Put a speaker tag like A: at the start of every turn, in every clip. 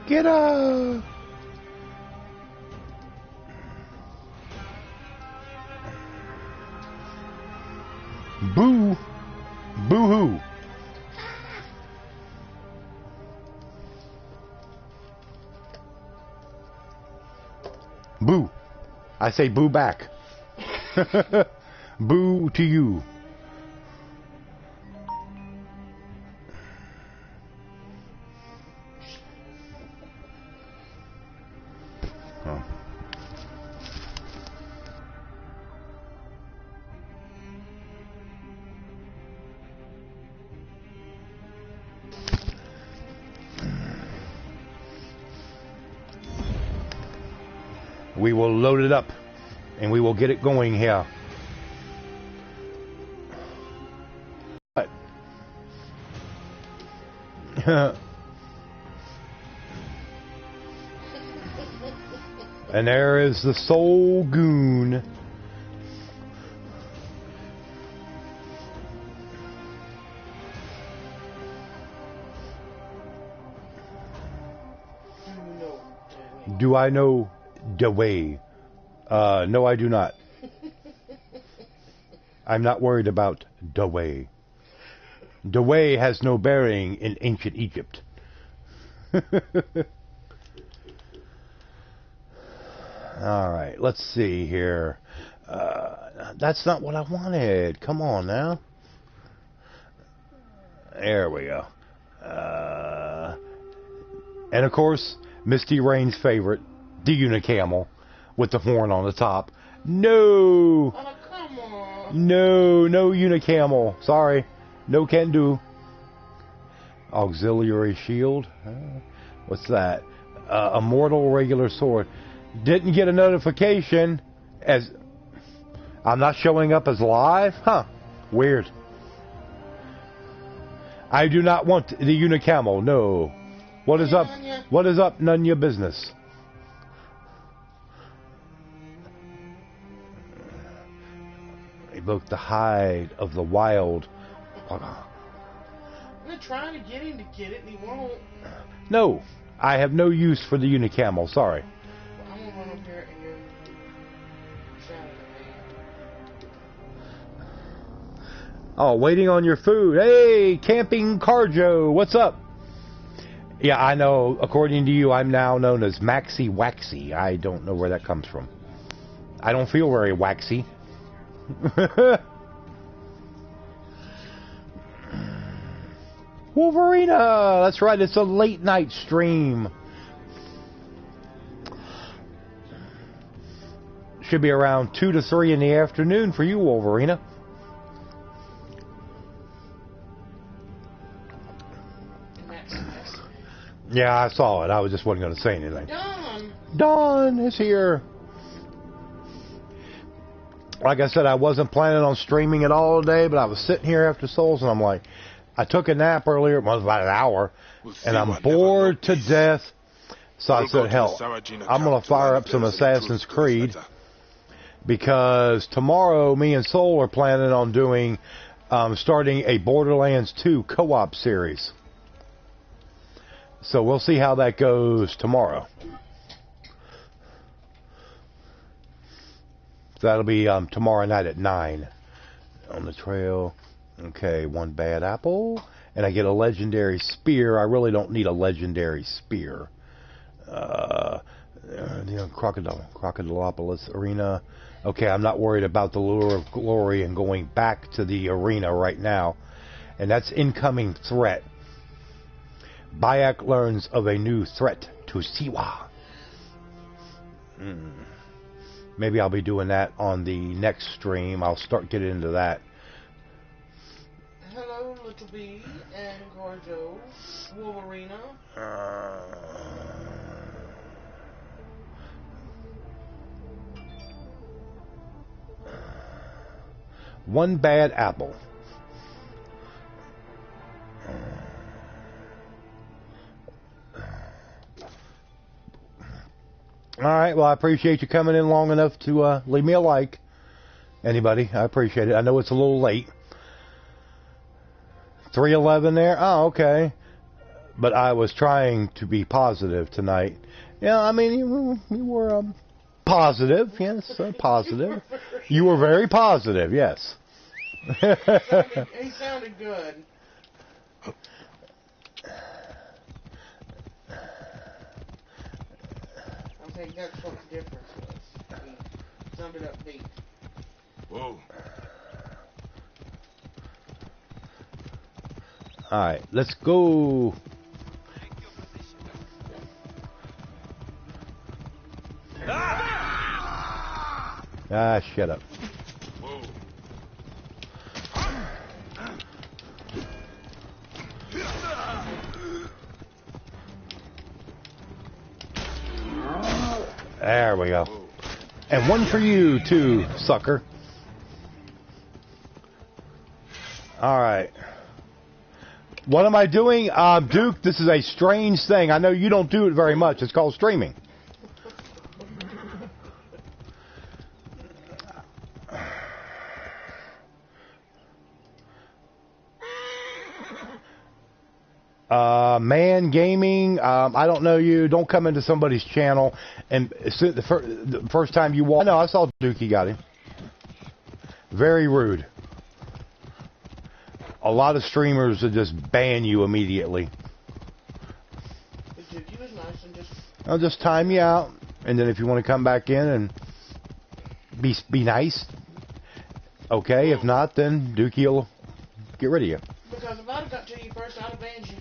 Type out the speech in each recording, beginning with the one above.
A: Get up! Boo! Boo-hoo! Boo! I say boo back. Boo to you. Oh. We will load it up and we will get it going here. What? And there is the Soul Goon. Do I know the way? No, I do not. I'm not worried about the way. The way has no bearing in ancient Egypt. All right, let's see here. That's not what I wanted. Come on now. There we go. And of course, Misty Rain's favorite, the Unicamel with the horn on the top. No!
B: Oh, come on.
A: No Unicamel. Sorry. No can do. Auxiliary shield. What's that? Immortal regular sword. Didn't get a notification as I'm not showing up as live? Huh. Weird. I do not want the Unicamel. No. What is up? What is up? None of your business. Evoke the hide of the wild.
B: I've been trying to get him to get it, and he won't.
A: No, I have no use for the Unicamel. Sorry.
B: I'm gonna run up here and get
A: Oh, waiting on your food. Hey, Camping Carjo, what's up? Yeah, I know. According to you, I'm now known as Maxi Waxy. I don't know where that comes from. I don't feel very waxy. Wolverina! That's right, it's a late night stream. Should be around 2 to 3 in the afternoon for you, Wolverina. Yeah, I saw it. I was just wasn't going to say anything. Dawn is here. Like I said, I wasn't planning on streaming it all day, but I was sitting here after Souls, and I'm like, I took a nap earlier. It was about an hour, and I'm bored to death. So I said, hell, I'm going to fire up some Assassin's Creed, because tomorrow me and Soul are planning on doing, starting a Borderlands 2 co-op series. So we'll see how that goes tomorrow. So that'll be tomorrow night at 9 on the trail. Okay, 1 bad apple. And I get a legendary spear. I really don't need a legendary spear. Crocodilopolis Arena. Okay, I'm not worried about the Lure of Glory and going back to the arena right now. And that's incoming threat. Bayek learns of a new threat to Siwa. Maybe I'll be doing that on the next stream. I'll start getting into that.
B: Hello, Little B and Garjo, Wolverina.
A: One bad apple. Alright, well, I appreciate you coming in long enough to leave me a like. Anybody, I appreciate it. I know it's a little late. 311 there? Oh, okay. But I was trying to be positive tonight. Yeah, I mean, you were positive, yes, positive. You were very positive, yes.
B: He sounded good. I think that's what the difference was. He sounded upbeat.
C: Whoa.
A: Alright, let's go. Ah, shut up.
C: Whoa.
A: There we go. And one for you, too, sucker. Alright. What am I doing? Duke, this is a strange thing. I know you don't do it very much. It's called streaming. Man Gaming, I don't know you. Don't come into somebody's channel. And the first time you walk... No, I saw Dookie got him. Very rude. A lot of streamers will just ban you immediately.
B: Dookie was nice and just...
A: I'll just time you out. And then if you want to come back in and be nice, okay. If not, then Dookie will get rid of you.
B: Because if I'd have got to you first, I'd have banned you.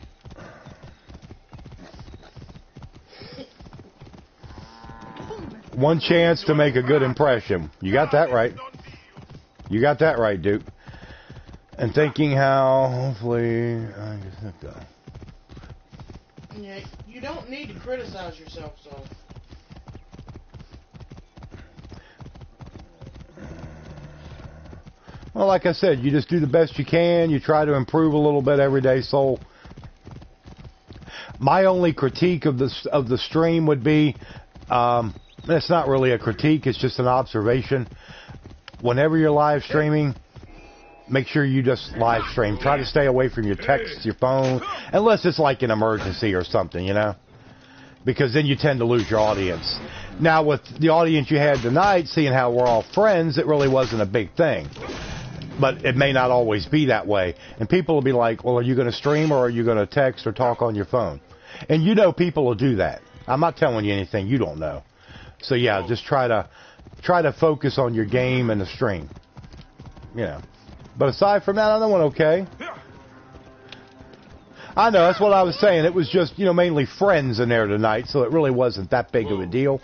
A: One chance to make a good impression. You got that right. You got that right, Duke. And thinking how, hopefully, I guess go.
B: Yeah, you don't need to criticize yourself, so.
A: Well, like I said, you just do the best you can. You try to improve a little bit every day, Soul. My only critique of the stream would be, it's not really a critique, it's just an observation. Whenever you're live streaming, make sure you just live stream. Try to stay away from your text, your phone, unless it's like an emergency or something, you know? Because then you tend to lose your audience. Now, with the audience you had tonight, seeing how we're all friends, it really wasn't a big thing. But it may not always be that way. And people will be like, well, are you going to stream or are you going to text or talk on your phone? And you know people will do that. I'm not telling you anything you don't know. So, yeah, just try to focus on your game and the stream. You know. But aside from that, I went okay. I know, that's what I was saying. It was just, mainly friends in there tonight, so it really wasn't that big of a deal.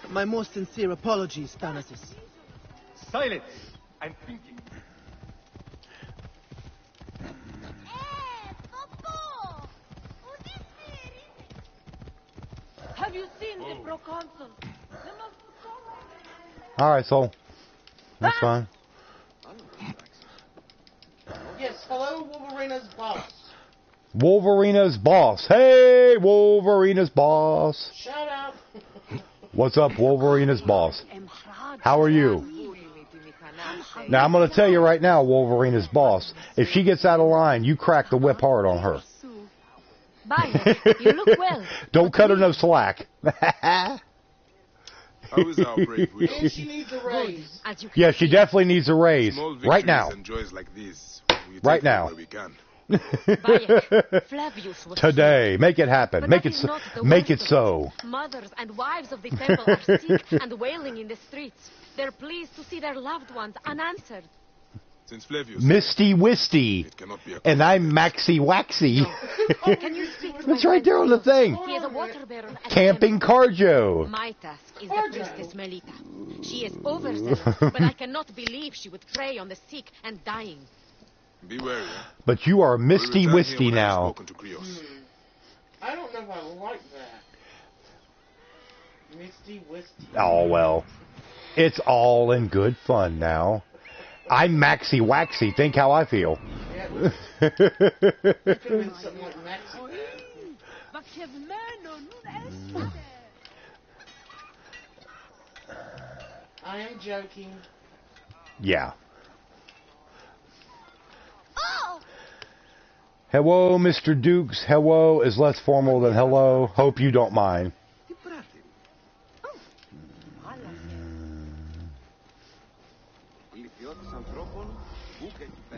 D: My most sincere apologies, Thanasis.
C: Silence! I'm thinking.
E: Have you seen the proconsul?
A: Alright, Soul. That's fine.
B: Yes, hello, Wolverina's boss.
A: Wolverina's boss. Hey, Wolverina's boss.
B: Shout out.
A: What's up, Wolverina's boss? How are you? Now, I'm going to tell you right now, Wolverina's boss, if she gets out of line, you crack the whip hard on her.
E: Bye. You look well.
A: Don't cut her no slack.
C: How is our brave widow?
B: And she needs a raise.
A: Yeah, she definitely needs a raise. Right now.
C: And joys like this, we
A: Right
C: take
A: now.
C: where we can.
A: Today, make it happen. Make it so.
E: Mothers and wives of the temple are sick and wailing in the streets. They're pleased to see their loved ones unanswered.
C: Since Flavius,
A: Misty Wisty.
C: it cannot be a
A: And I'm Maxi Waxy.
E: Oh, can you speak to
A: That's
E: my
A: right there on the thing.
E: He is a water baron at
A: Camping
E: the
A: Carjo.
E: My task is the priestess Melita. She is overzealous, but I cannot believe she would prey on the sick and dying.
C: Be wary,
A: But you are Misty
C: We'll return
A: Wisty
C: here when I have
A: now.
C: spoken to Krios.
B: I don't know if I like that. Misty Wisty.
A: Oh, well. It's all in good fun now. I'm Maxi Waxy. Think how I feel.
B: Yeah, it could have been something like Maxi. I am joking.
A: Yeah. Hello, Mr. Dukes. Hello is less formal than hello. Hope you don't mind.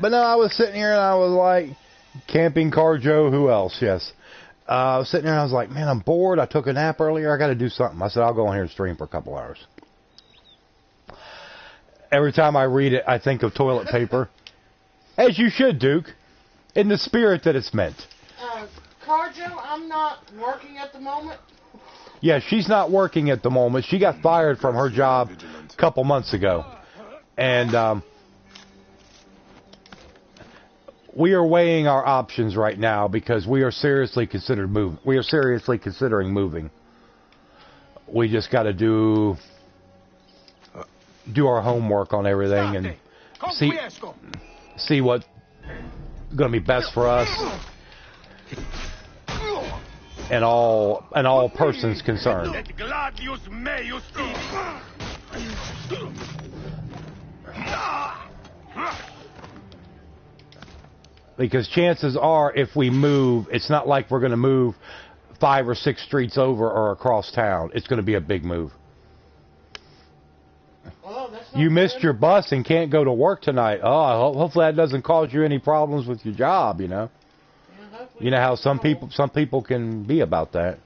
A: But no, I was sitting here and I was like, camping car Joe, who else? Yes. I was sitting there and I was like, man, I'm bored. I took a nap earlier. I got to do something. I said, I'll go in here and stream for a couple hours. Every time I read it, I think of toilet paper. As you should, Duke. In the spirit that it's meant.
B: Carjo, I'm not working at the moment.
A: Yeah, she's not working at the moment. She got fired from her job a couple months ago. And we are weighing our options right now because we are seriously considering moving. We just got to do our homework on everything and see what's going to be best for us and all persons concerned. Because chances are, if we move, it's not like we're going to move 5 or 6 streets over or across town. It's going to be a big move. You missed your bus and can't go to work tonight. Oh, hopefully that doesn't cause you any problems with your job, you know. You know how some people can be about that.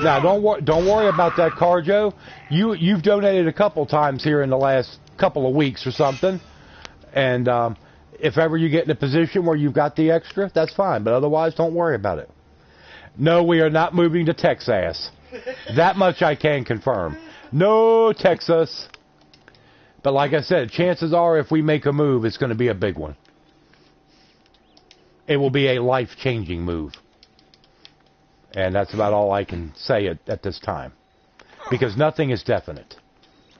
A: Now, don't worry about that, Carjo. You've donated a couple times here in the last couple of weeks or something, and if ever you get in a position where you've got the extra, that's fine. But otherwise, don't worry about it. No, we are not moving to Texas. That much I can confirm. No, Texas. But like I said, chances are if we make a move, it's going to be a big one. It will be a life-changing move. And that's about all I can say at this time. Because nothing is definite.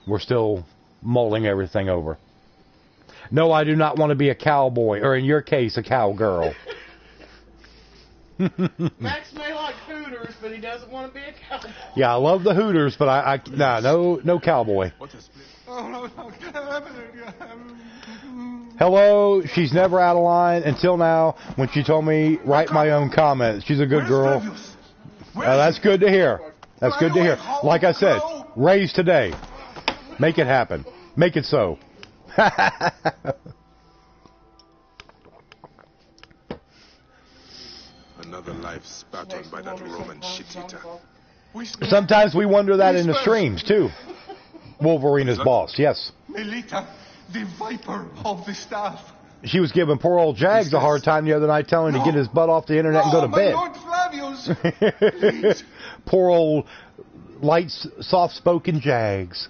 A: We're still mulling everything over. No, I do not want to be a cowboy, or in your case, a cowgirl.
B: Max may like Hooters, but he doesn't want to be a cowboy.
A: Yeah, I love the Hooters, but no cowboy. Hello, she's never out of line until now when she told me write my own comments. She's a good girl. That's good to hear. That's good to hear. Like I said, raise today. Make it happen. Make it so.
C: Another life spat on by that Roman shit-eater.
A: Sometimes we wonder that in the streams, too. Wolverina's boss, yes.
F: Melita, the viper of the staff.
A: She was giving poor old Jags a hard time the other night, telling him to get his butt off the internet and go to bed.
F: Lord Flavius.
A: Poor old, light, soft-spoken Jags.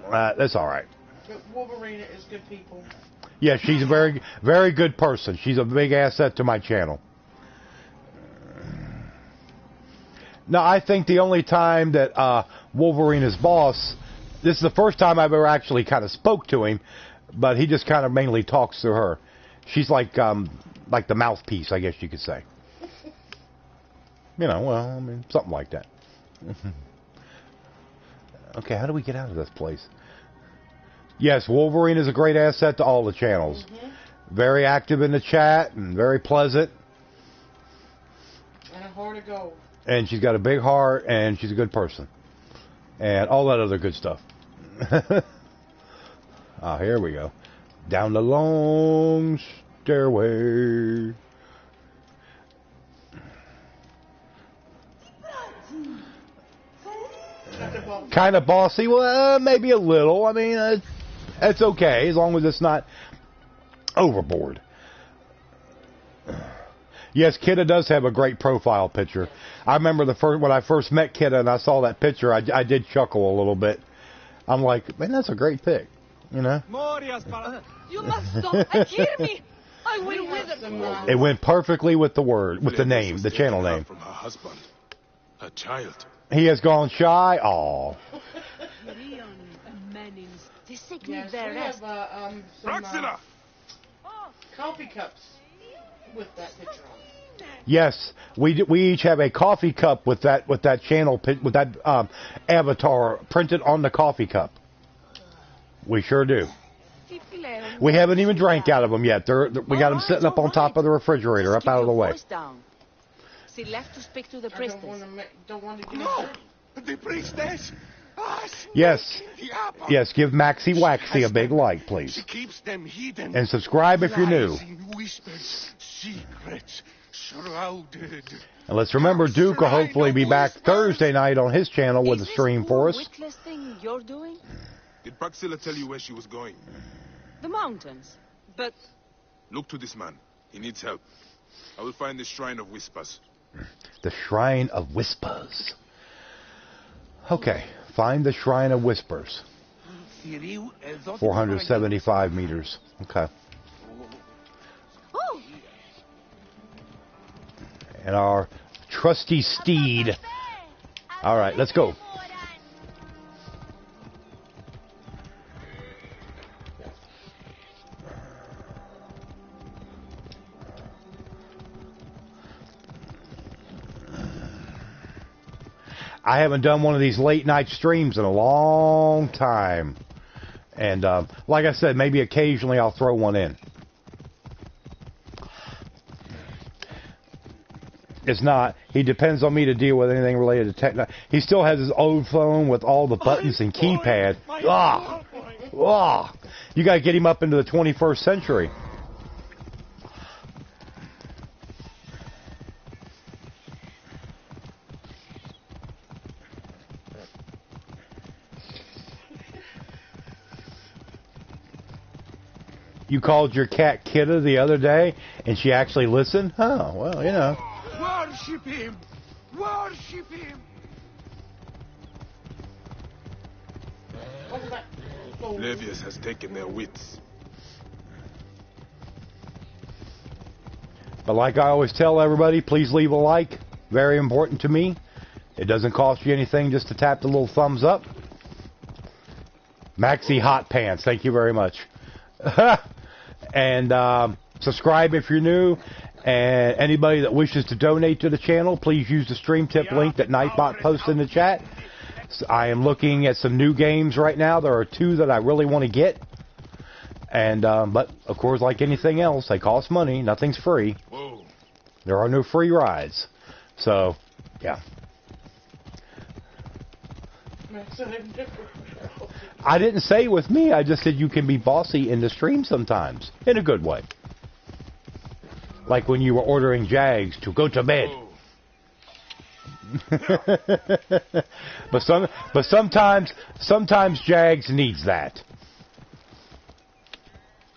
A: That's all right.
B: But Wolverina is good people.
A: Yeah, she's a very, very good person. She's a big asset to my channel. Now, I think the only time that Wolverina's boss, this is the first time I've ever actually kind of spoke to him, but he just kind of mainly talks to her. She's like the mouthpiece, I guess you could say. You know, well, I mean, something like that. Okay, how do we get out of this place? Yes, Wolverine is a great asset to all the channels. Very active in the chat and very pleasant.
B: And a heart of gold.
A: And she's got a big heart and she's a good person. And all that other good stuff. Here we go. Down the long stairway. Kind of bossy? Well, maybe a little. I mean, it's okay as long as it's not overboard. Yes, Kidda does have a great profile picture. I remember when I first met Kidda and I saw that picture, I did chuckle a little bit. I'm like, man, that's a great pic, you know?
E: You must stop and hear me. I will wither.
A: It went perfectly with the name, the channel name.
C: From her husband, her child.
A: He has gone shy. Aw.
B: Yes, we have some coffee cups with that picture on it.
A: Yes, we each have a coffee cup with that channel with that avatar printed on the coffee cup. We sure do. We haven't even drank out of them yet. We got them sitting up on top of the refrigerator, up out of the way.
E: She left to speak to the
B: I
E: priestess.
B: don't want to get
F: No! The priestess!
A: Yes. Yes, give Maxie Waxy a big like, please.
F: She keeps them hidden.
A: And subscribe if you're new.
F: Whispers, secrets, shrouded.
A: And let's remember, Duke will hopefully be back Thursday night on his channel with a stream for us.
E: Witless thing you're doing?
C: Did Praxilla tell you where she was going?
E: The mountains. But
C: Look to this man. He needs help. I will find the Shrine of Whispers.
A: The Shrine of Whispers. Okay, find the Shrine of Whispers. 475 meters. Okay.
E: oh,
A: And our trusty steed. All right, let's go. I haven't done one of these late night streams in a long time. And like I said, maybe occasionally I'll throw one in. It's not. He depends on me to deal with anything related to technology. He still has his old phone with all the buttons and keypad. Ah! Ah! You got to get him up into the 21st century. You called your cat Kidda the other day, and she actually listened? Oh, well, you know.
F: Worship him! Worship him!
C: Levius has taken their wits.
A: But like I always tell everybody, please leave a like. Very important to me. It doesn't cost you anything just to tap the little thumbs up. Maxi Hot Pants, thank you very much. And subscribe if you're new. And anybody that wishes to donate to the channel, please use the stream tip link that Nightbot posted in the chat. So I am looking at some new games right now. There are 2 that I really want to get. And but of course, like anything else, they cost money. Nothing's free.
C: Whoa.
A: There are no free rides. So, yeah. I didn't say with me. I just said you can be bossy in the stream sometimes, in a good way. Like when you were ordering Jags to go to bed. but sometimes Jags needs that.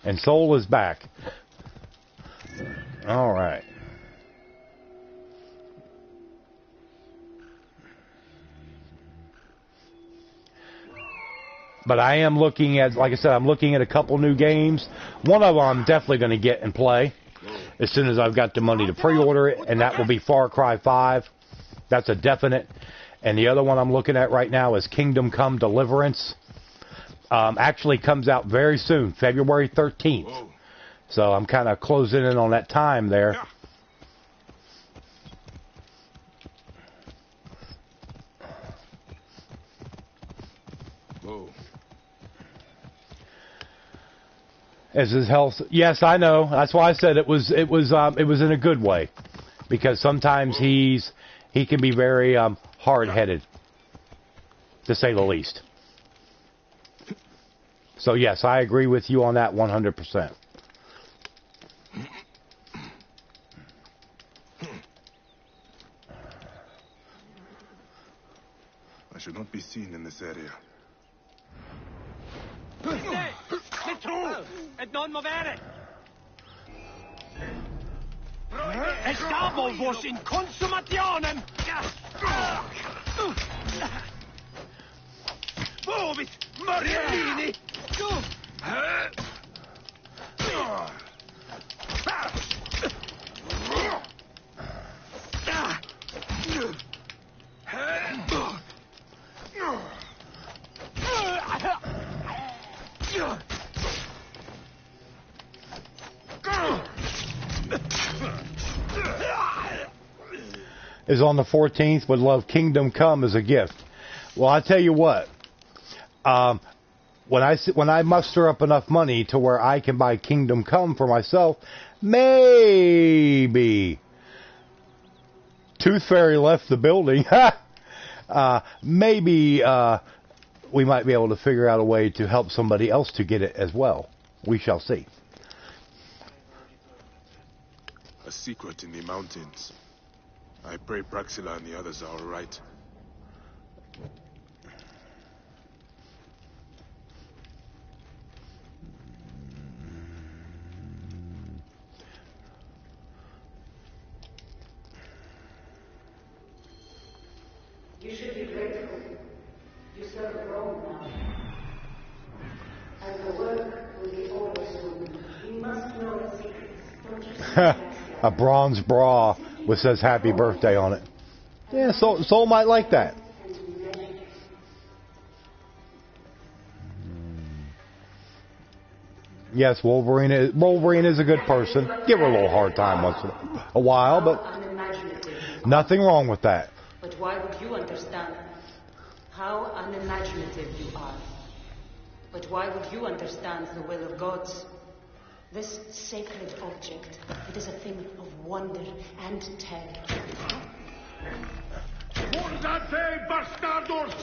A: And Soul is back. All right. But I am looking at, like I said, I'm looking at a couple new games. One of them I'm definitely going to get and play as soon as I've got the money to pre-order it, and that will be Far Cry 5. That's a definite. And the other one I'm looking at right now is Kingdom Come Deliverance. Actually comes out very soon, February 13th. So I'm kind of closing in on that time there. As his health, yes, I know. That's why I said it was in a good way, because sometimes he can be very hard-headed, to say the least. So yes, I agree with you on that 100%.
C: I should not be seen in this area.
G: Et non movere! Estavo vos in consumationem! Vovit Marianini!
A: is on the 14th. Would love Kingdom Come as a gift. Well, I tell you what. When I muster up enough money to where I can buy Kingdom Come for myself, maybe. Tooth Fairy left the building. Maybe we might be able to figure out a way to help somebody else to get it as well. We shall see.
C: A secret in the mountains. I pray Praxilla and the others are all right.
H: You should be grateful. You serve Rome now. As the work will be over soon, you must know its secrets. Don't you see?
A: A bronze bra which says happy birthday on it. Yeah, Soul might like that. Yes, Wolverine is a good person. Give her a little hard time once in a while, but nothing wrong with that.
H: But why would you understand how unimaginative you are? But why would you understand the will of gods? This sacred object, it is a thing of wonder and terror.
F: Guardate, bastardos!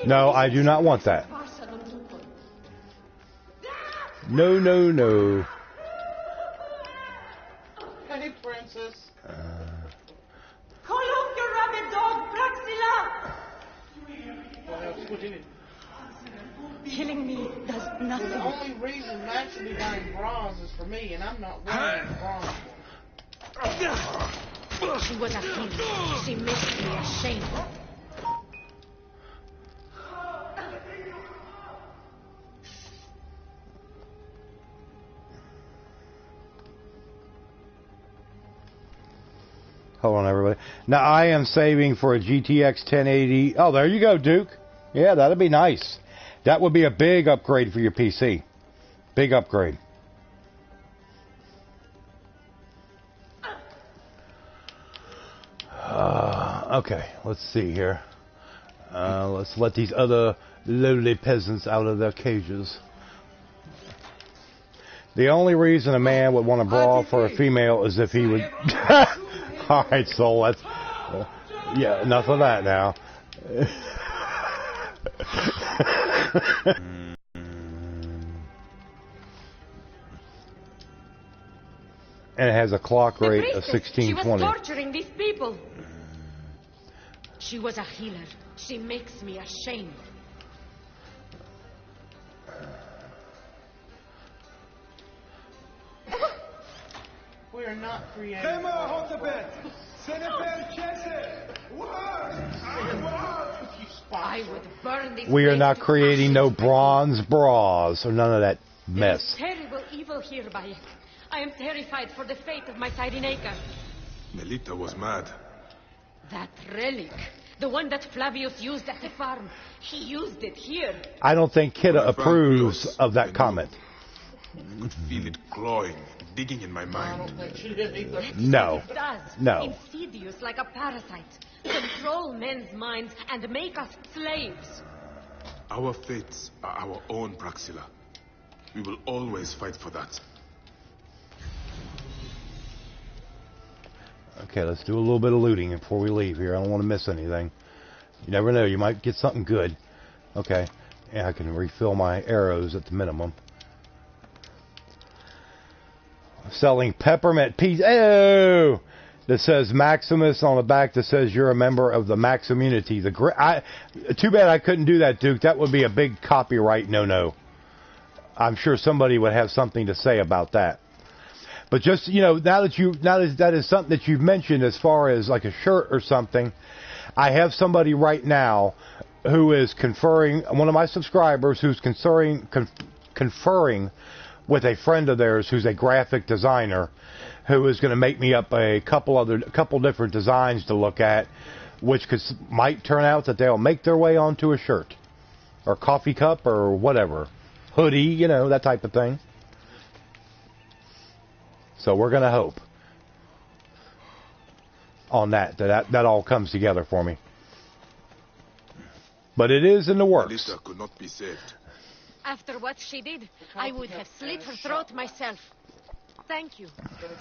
A: No, I do not want that. No, no, no.
B: Hey, Princess.
H: Call off your rabid dog, Praxilla! Killing me does nothing.
B: The only reason Max is behind bronze is for me, and I'm not wearing bronze.
E: She was a thief. She makes me ashamed.
A: Hold on, everybody. Now, I am saving for a GTX 1080. Oh, there you go, Duke. Yeah, that'd be nice. That would be a big upgrade for your PC. Big upgrade. Okay, let's see here. Let's let these other lowly peasants out of their cages. The only reason a man would want to brawl for a female is if he would... Alright, Soul, that's... yeah, enough of that now. And it has a clock rate of 1620.
E: She was torturing these people. She was a healer. She makes me ashamed.
B: We are not creating.
E: I would burn these
A: We are
E: places
A: not
E: to
A: creating no
E: ashes.
A: bronze bras or none of that
E: There is
A: mess.
E: terrible evil here by it. I am terrified for the fate of my Cyrenaica.
C: Melita was mad.
E: That relic, the one that Flavius used at the farm, he used it here.
A: I don't think Kidda
C: When I found
A: approves
C: Leos,
A: of
C: I
A: that
C: knew.
A: comment.
C: I could feel it clawing, digging in my
B: I
C: mind.
B: don't think she did either.
A: No.
E: It does.
A: No.
E: Insidious like a parasite. Control men's minds and make us slaves.
C: Our fates are our own, Praxilla. We will always fight for that.
A: Okay, let's do a little bit of looting before we leave here. I don't want to miss anything. You never know. You might get something good. Okay. Yeah, I can refill my arrows at the minimum. Selling peppermint peas. Oh! That says Maximus on the back that says you're a member of the Maximmunity. Too bad I couldn't do that, Duke. That would be a big copyright no-no. I'm sure somebody would have something to say about that. But just, you know, now that that is something that you've mentioned as far as like a shirt or something, I have somebody right now who is conferring, one of my subscribers who's conferring with a friend of theirs who's a graphic designer who is going to make me up a couple different designs to look at, which might turn out that they'll make their way onto a shirt or coffee cup or whatever, hoodie, you know, that type of thing. So we're going to hope on that all comes together for me. But it is in the works.
C: Melita could not be saved.
E: After what she did, I would have slit her throat myself. Thank you.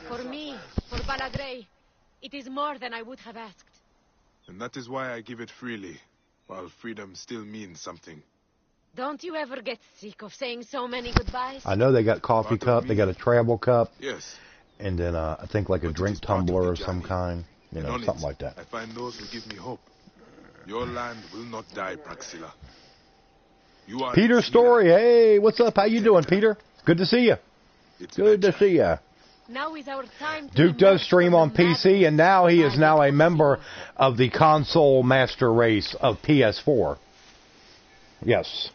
E: For me, for Balagrey, it is more than I would have asked.
C: And that is why I give it freely, while freedom still means something.
E: Don't you ever get sick of saying so many goodbyes?
A: I know they got coffee cup, they got a travel cup.
C: Yes.
A: And then I think like a drink tumbler or some kind. You know, something like that.
C: I find those who give me hope. Your land will not die, Praxilla. You are
A: Peter Story, hey, what's up? How you doing, Peter? Good to see you. Good to see you.
E: Now is our time.
A: Duke does stream on PC, and now he is now a member of the console master race of PS4. Yes.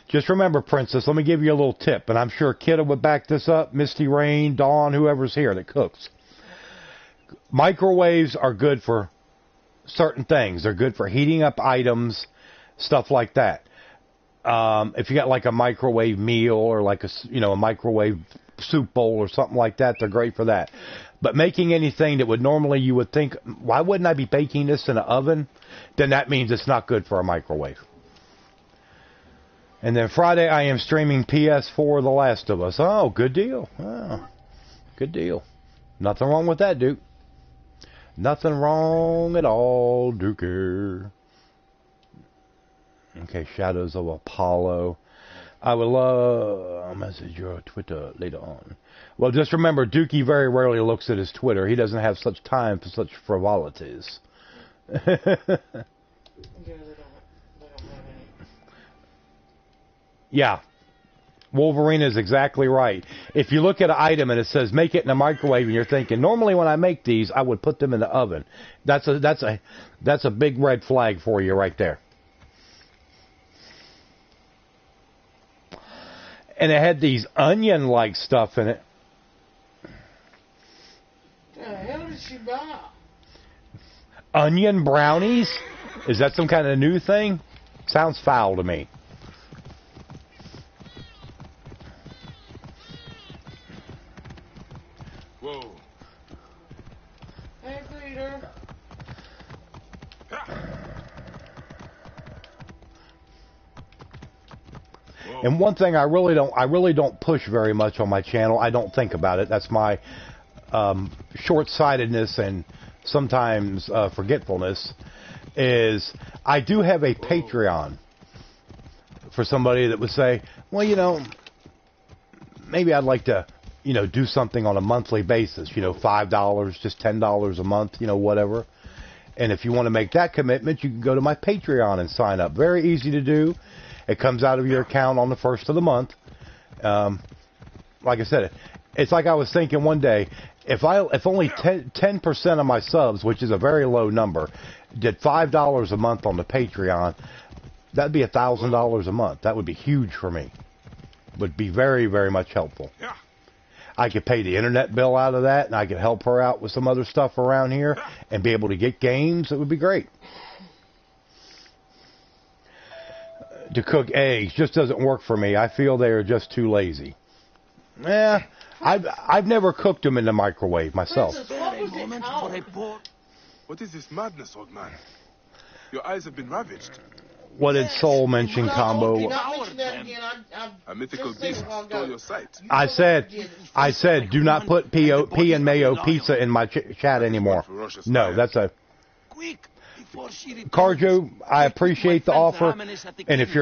A: Just remember, Princess, let me give you a little tip, and I'm sure Kidda would back this up, Misty Rain, Dawn, whoever's here that cooks. Microwaves are good for certain things. They're good for heating up items, stuff like that. If you got like a microwave meal or like a microwave soup bowl or something like that, they're great for that. But making anything that would normally you would think, why wouldn't I be baking this in an oven? Then that means it's not good for a microwave. And then Friday I am streaming PS4 The Last of Us. Oh, good deal. Oh, good deal. Nothing wrong with that, Duke. Nothing wrong at all, Duker. Okay, Shadows of Apollo. I would love... I'll message your Twitter later on. Well, just remember, Dookie very rarely looks at his Twitter. He doesn't have such time for such frivolities. Yeah. Wolverine is exactly right. If you look at an item and it says make it in a microwave and you're thinking, normally when I make these, I would put them in the oven. That's a big red flag for you right there. And it had these onion-like stuff in it.
B: The hell did she buy?
A: Onion brownies? Is that some kind of new thing? Sounds foul to me.
C: Whoa.
B: Hey, Peter.
A: And one thing I really don't push very much on my channel. I don't think about it. That's my short-sightedness and sometimes forgetfulness. Is I do have a Patreon for somebody that would say, well, maybe I'd like to, do something on a monthly basis. $5, just $10 a month, whatever. And if you want to make that commitment, you can go to my Patreon and sign up. Very easy to do. It comes out of your account on the first of the month. Like I said, it's like I was thinking one day, if only 10% of my subs, which is a very low number, did $5 a month on the Patreon, that'd be $1,000 a month. That would be huge for me. Would be very, very much helpful.
C: Yeah.
A: I could pay the internet bill out of that, and I could help her out with some other stuff around here and be able to get games. It would be great. To cook eggs just doesn't work for me. I feel they are just too lazy. Yeah, I've never cooked them in the microwave myself.
C: What is this madness, old man? Your eyes have been ravaged.
A: What did Soul mention, Combo?
C: A mythical beast stole your sight.
A: I said, do not put P and Mayo pizza in my chat anymore. No, that's a... Carjo, I appreciate the offer, and if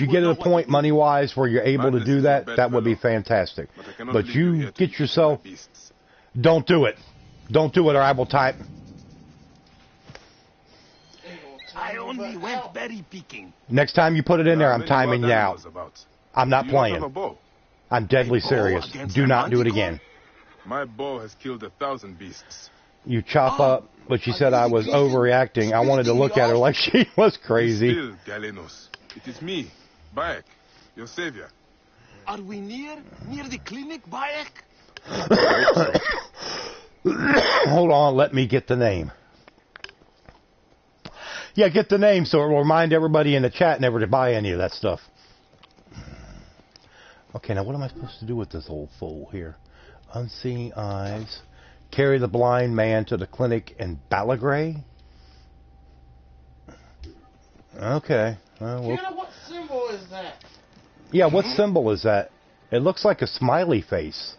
A: you get to the point money-wise where you're able to do that, that would be fantastic. But you get yourself... Don't do it. Don't do it, or I will type...
G: I only went berry picking.
A: Next time you put it in there, I'm timing you out. I'm not playing. I'm deadly serious. Do not do it again.
C: My bow has killed 1,000 beasts.
A: You chop up, but she said I was overreacting. I wanted to look at her like she was crazy.
C: Still, Galenos. It is me, Bayek, your savior.
G: Are we near the clinic, Bayek?
A: Hold on, let me get the name. Yeah, get the name so it will remind everybody in the chat never to buy any of that stuff. Okay, now what am I supposed to do with this old fool here? Unseeing eyes. Carry the blind man to the clinic in Balagray? Okay.
B: Kenna, what symbol is that?
A: Yeah, what symbol is that? It looks like a smiley face.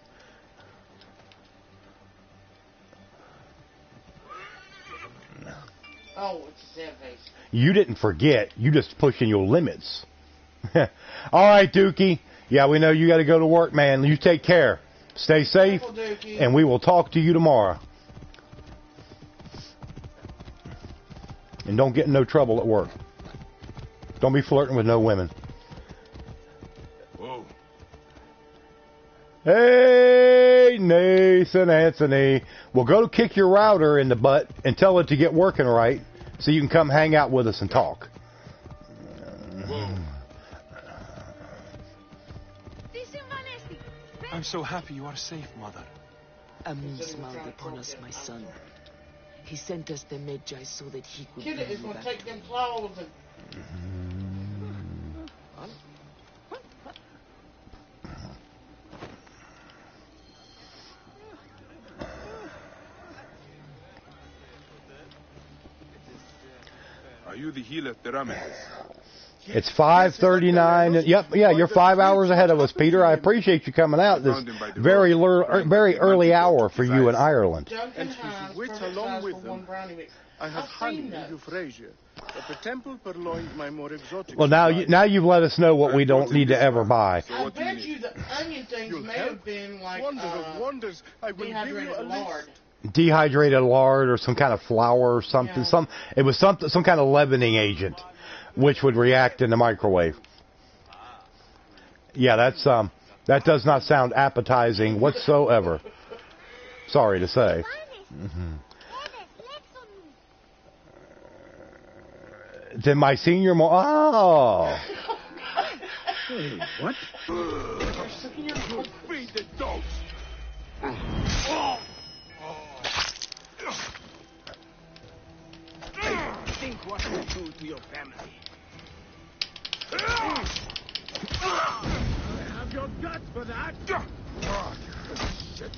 B: Oh, it's a sad face.
A: You didn't forget. You just pushing your limits. All right, Dookie. Yeah, we know you got to go to work, man. You take care. Stay safe, and we will talk to you tomorrow. And don't get in no trouble at work. Don't be flirting with no women.
C: Whoa.
A: Hey, Nathan Anthony. Well, go kick your router in the butt and tell it to get working right so you can come hang out with us and talk.
G: I'm so happy you are safe, Mother.
I: Amun smiled upon us, my son. He sent us the Magi so that he could
B: Kid
I: bring
B: is
I: you
B: going to
I: back
B: take
I: to
B: them
I: me.
B: claws and...
C: Are you the healer, Teramis?
A: It's 5:39. Yep, yeah, you're 5 hours ahead of us, Peter. I appreciate you coming out this very early hour for you in Ireland.
B: Duncan Hines,
J: wait
B: perfect
J: along
B: size
J: with
B: for
J: them.
B: one brownie mix.
J: I have
B: I've
J: honey
B: seen
J: in
B: those.
J: Euphrasia, but the temple purloined my more exotic
A: Well, now
J: supplies.
A: you've let us know what we don't need to ever buy.
B: I bet you the onion things
J: You'll
B: may
J: help?
B: have been like
J: Wonder of wonders, I will give you
B: dehydrated
J: a
B: lard.
J: list.
A: Dehydrated lard or some kind of flour or something.
B: Yeah.
A: It was some kind of leavening agent, which would react in the microwave. Yeah, that does not sound appetizing whatsoever. Sorry to say. Then my senior oh.
F: Hey, what?
J: Feed the dogs.
G: Think what you do to your family.
F: I have your guts for that.
C: Shit.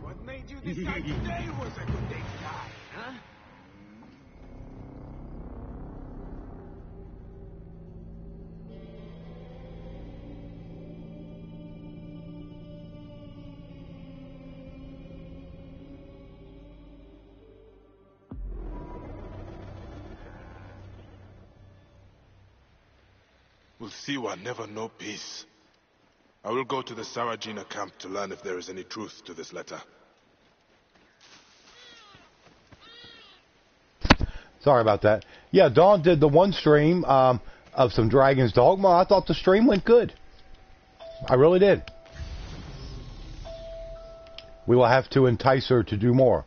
G: What made you decide today was a good day to die, huh?
C: Will Siwa never know peace? I will go to the Sarajina camp to learn if there is any truth to this letter.
A: Sorry about that. Yeah, Dawn did the one stream of some Dragon's Dogma. I thought the stream went good. I really did. We will have to entice her to do more.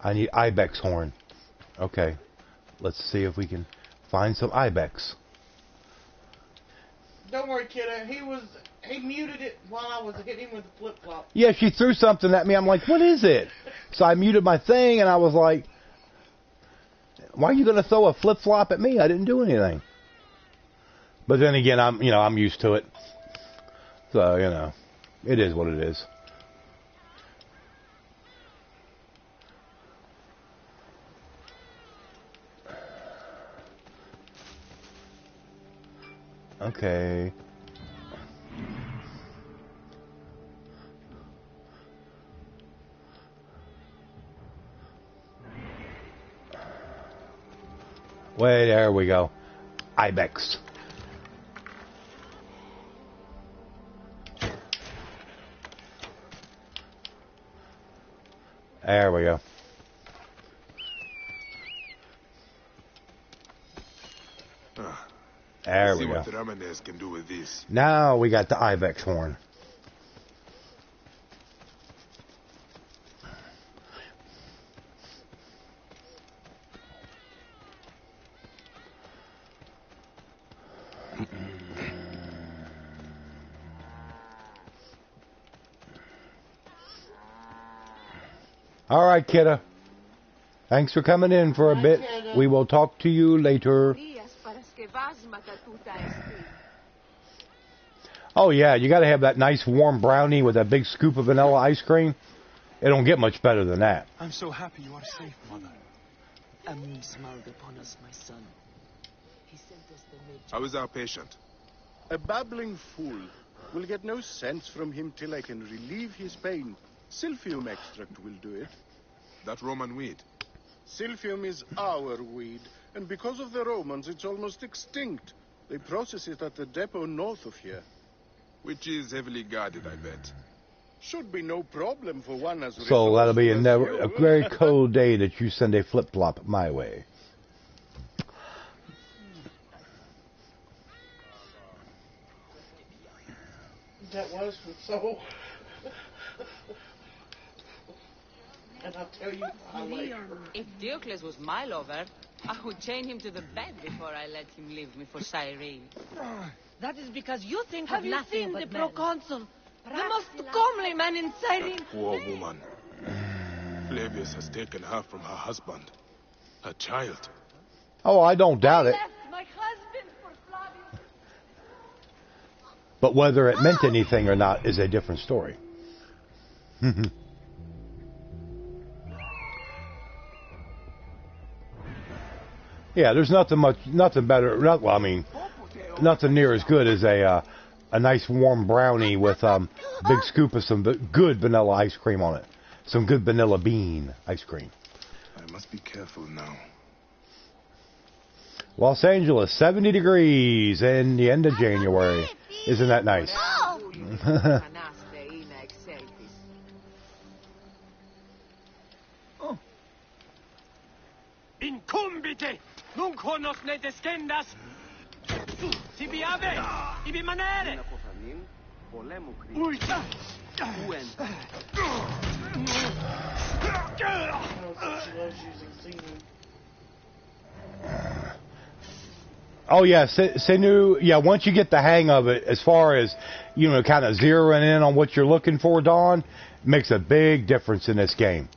A: I need ibex horn. Okay. Let's see if we can find some ibex.
B: Don't worry, kiddo. He muted it while I was hitting him with the flip-flop.
A: Yeah, she threw something at me. I'm like, what is it? So I muted my thing, and I was like, why are you going to throw a flip-flop at me? I didn't do anything. But then again, I'm used to it. So, it is what it is. Okay. Wait, there we go. Ibex. There we go. There we
C: See
A: go.
C: what the Ramirez can do with these.
A: Now we got the ibex horn. All right, kiddo. Thanks for coming in for a bit. We will talk to you later. Oh, yeah, you got to have that nice warm brownie with a big scoop of vanilla ice cream. It don't get much better than that.
I: I'm so happy you are safe, Mother. A moon smiled upon us, my son. He sent us the mage.
C: How is our patient?
J: A babbling fool. Will get no sense from him till I can relieve his pain. Silphium extract will do it.
C: That Roman weed?
J: Silphium is our weed, and because of the Romans, it's almost extinct. They process it at the depot north of here.
C: Which is heavily guarded, I bet.
J: Should be no problem for one as
A: So that'll be a very cold day that you send a flip-flop my way.
B: That was from Soul. And I'll tell you how later.
H: If Diocles was my lover, I would chain him to the bed before I let him leave me for Cyrene.
K: That is because you think
E: Have
K: of
E: you
K: nothing
E: seen
K: but
E: the
K: men.
E: proconsul?
K: The most comely man in Cyrene.
C: Poor woman. Flavius has taken her from her husband. Her child.
A: Oh, I don't doubt it.
E: Left my husband for Flavius.
A: But whether it meant anything or not is a different story. Yeah, there's nothing better. Well, I mean, nothing near as good as a nice warm brownie with big scoop of some good vanilla ice cream on it. Some good vanilla bean ice cream.
C: I must be careful now.
A: Los Angeles, 70 degrees in the end of January. Isn't that nice?
G: Incumbite! Nunc honos ne descendas! Sibi ave! Ibi manere! Ui!
A: Oh yeah, Senu. Yeah, once you get the hang of it, as far as kind of zeroing in on what you're looking for, Dawn, makes a big difference in this game.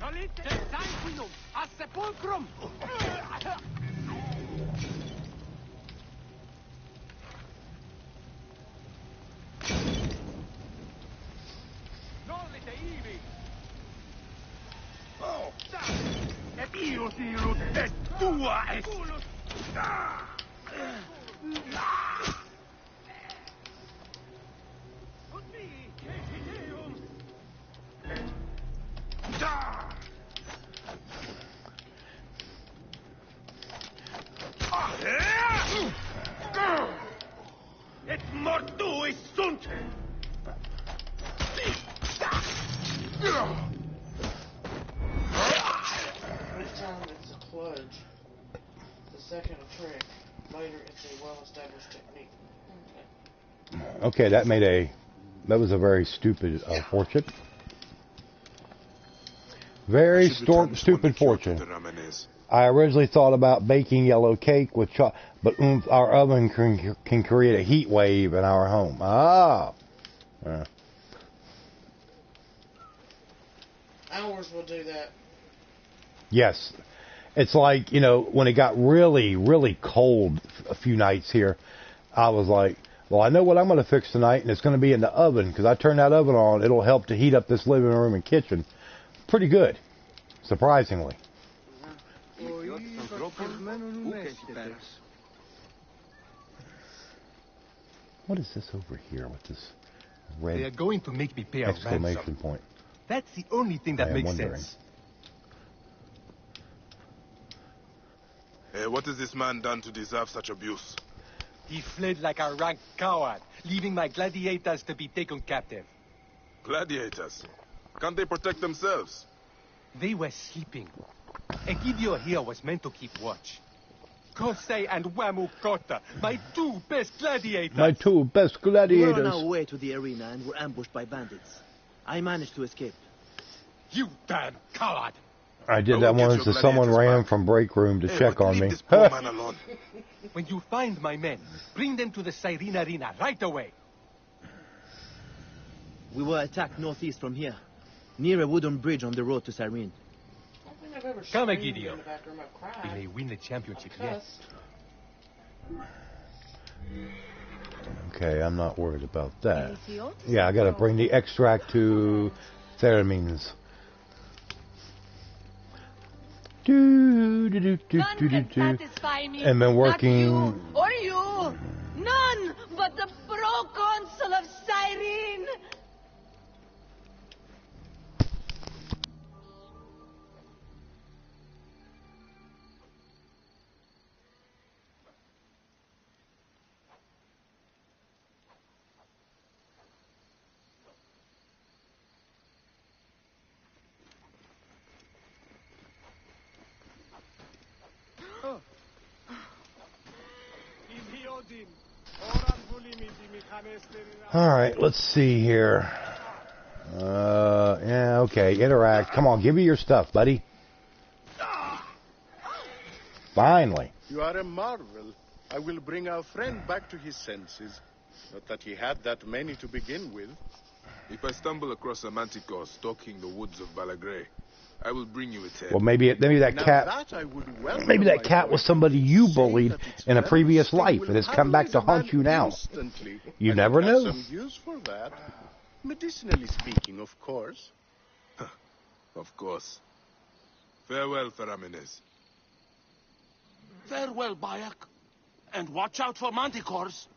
G: Nolite sanguinum a sepulcrum! Nolite ibi! Oh! Et io dirut et tua est! Et mortuis sunt!
B: First time it's a kludge. The second a trick. Later it's a well-established technique.
A: Okay, that was a very stupid fortune. Very stupid fortune. I originally thought about baking yellow cake with chocolate, but our oven can create a heat wave in our home.
B: Ours will do that.
A: Yes. It's like, when it got really, really cold a few nights here, I was like, well, I know what I'm going to fix tonight, and it's going to be in the oven, because I turn that oven on, it'll help to heat up this living room and kitchen. Pretty good, surprisingly. What is this over here with this red
L: They are going to make me pay a
A: exclamation
L: ransom.
A: point?
L: That's the only thing that makes sense.
C: What has this man done to deserve such abuse?
L: He fled like a rank coward, leaving my gladiators to be taken captive.
C: Gladiators? Can't they protect themselves?
L: They were sleeping. Egidio here was meant to keep watch. Kosei and Wamukota, my two best gladiators.
A: My two best
D: We were on
A: gladiators.
D: our way to the arena and were ambushed by bandits. I managed to escape.
L: You damn coward!
A: I did that once, so someone ran from break room to check on me.
C: This poor man alone.
L: When you find my men, bring them to the Cyrene Arena right away.
D: We were attacked northeast from here, near a wooden bridge on the road to Cyrene.
L: Come, Egidio. We may win the championship yet.
A: Okay, I'm not worried about that. Yeah, I gotta bring the extract to Theramines.
K: None can satisfy me.
A: And been working.
K: Not you or you. None but the proconsul of Cyrene.
A: Alright, let's see here. Yeah, okay, interact. Come on, give me your stuff, buddy. Finally.
J: You are a marvel. I will bring our friend back to his senses. Not that he had that many to begin with.
C: If I stumble across a manticore stalking the woods of Balagray, I will bring you its head.
A: Well, maybe that cat was somebody you bullied in a previous life and has come back to haunt you now. You never know.
J: Some use for that. Medicinally speaking, of course.
C: Of course. Farewell, Theramines.
F: Farewell, Bayak. And watch out for manticores.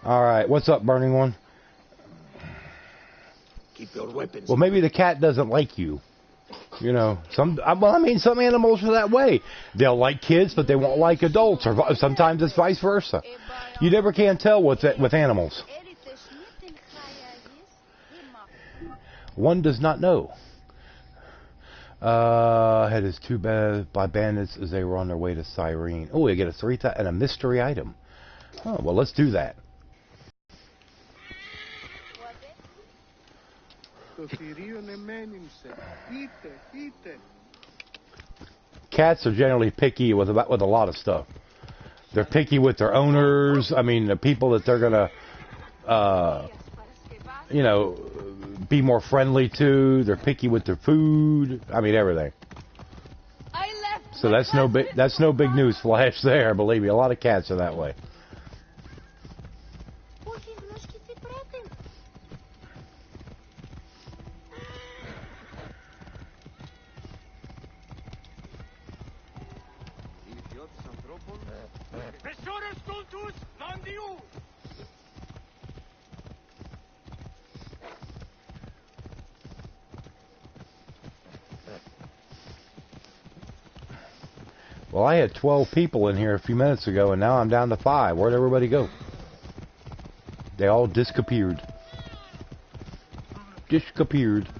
A: Alright, what's up, Burning One?
F: Keep your weapons.
A: Well, maybe the cat doesn't like you. You know, some animals are that way. They'll like kids, but they won't like adults, or sometimes it's vice versa. You never can tell with animals. One does not know. Head is too bad by bandits as they were on their way to Cyrene. Oh, we get a 3-time and a mystery item. Oh, well, let's do that. Cats are generally picky with a lot of stuff. They're picky with their owners. I mean, the people that they're gonna, be more friendly to. They're picky with their food. I mean, everything. So that's no big news flash there. Believe me, a lot of cats are that way. Well, I had 12 people in here a few minutes ago, and now I'm down to 5. Where'd everybody go? They all disappeared. Disappeared.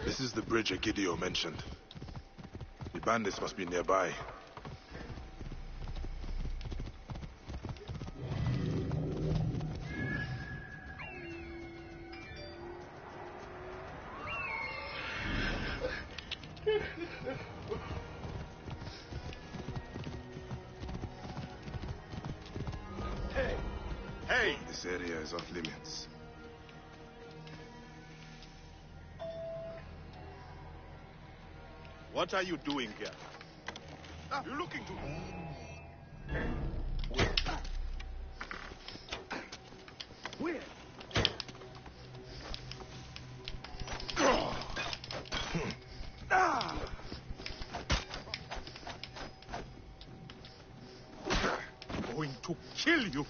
C: This is the bridge Egidio mentioned. The bandits must be nearby. This area is off limits.
F: What are you doing here? You're looking to... Where? Going to kill you.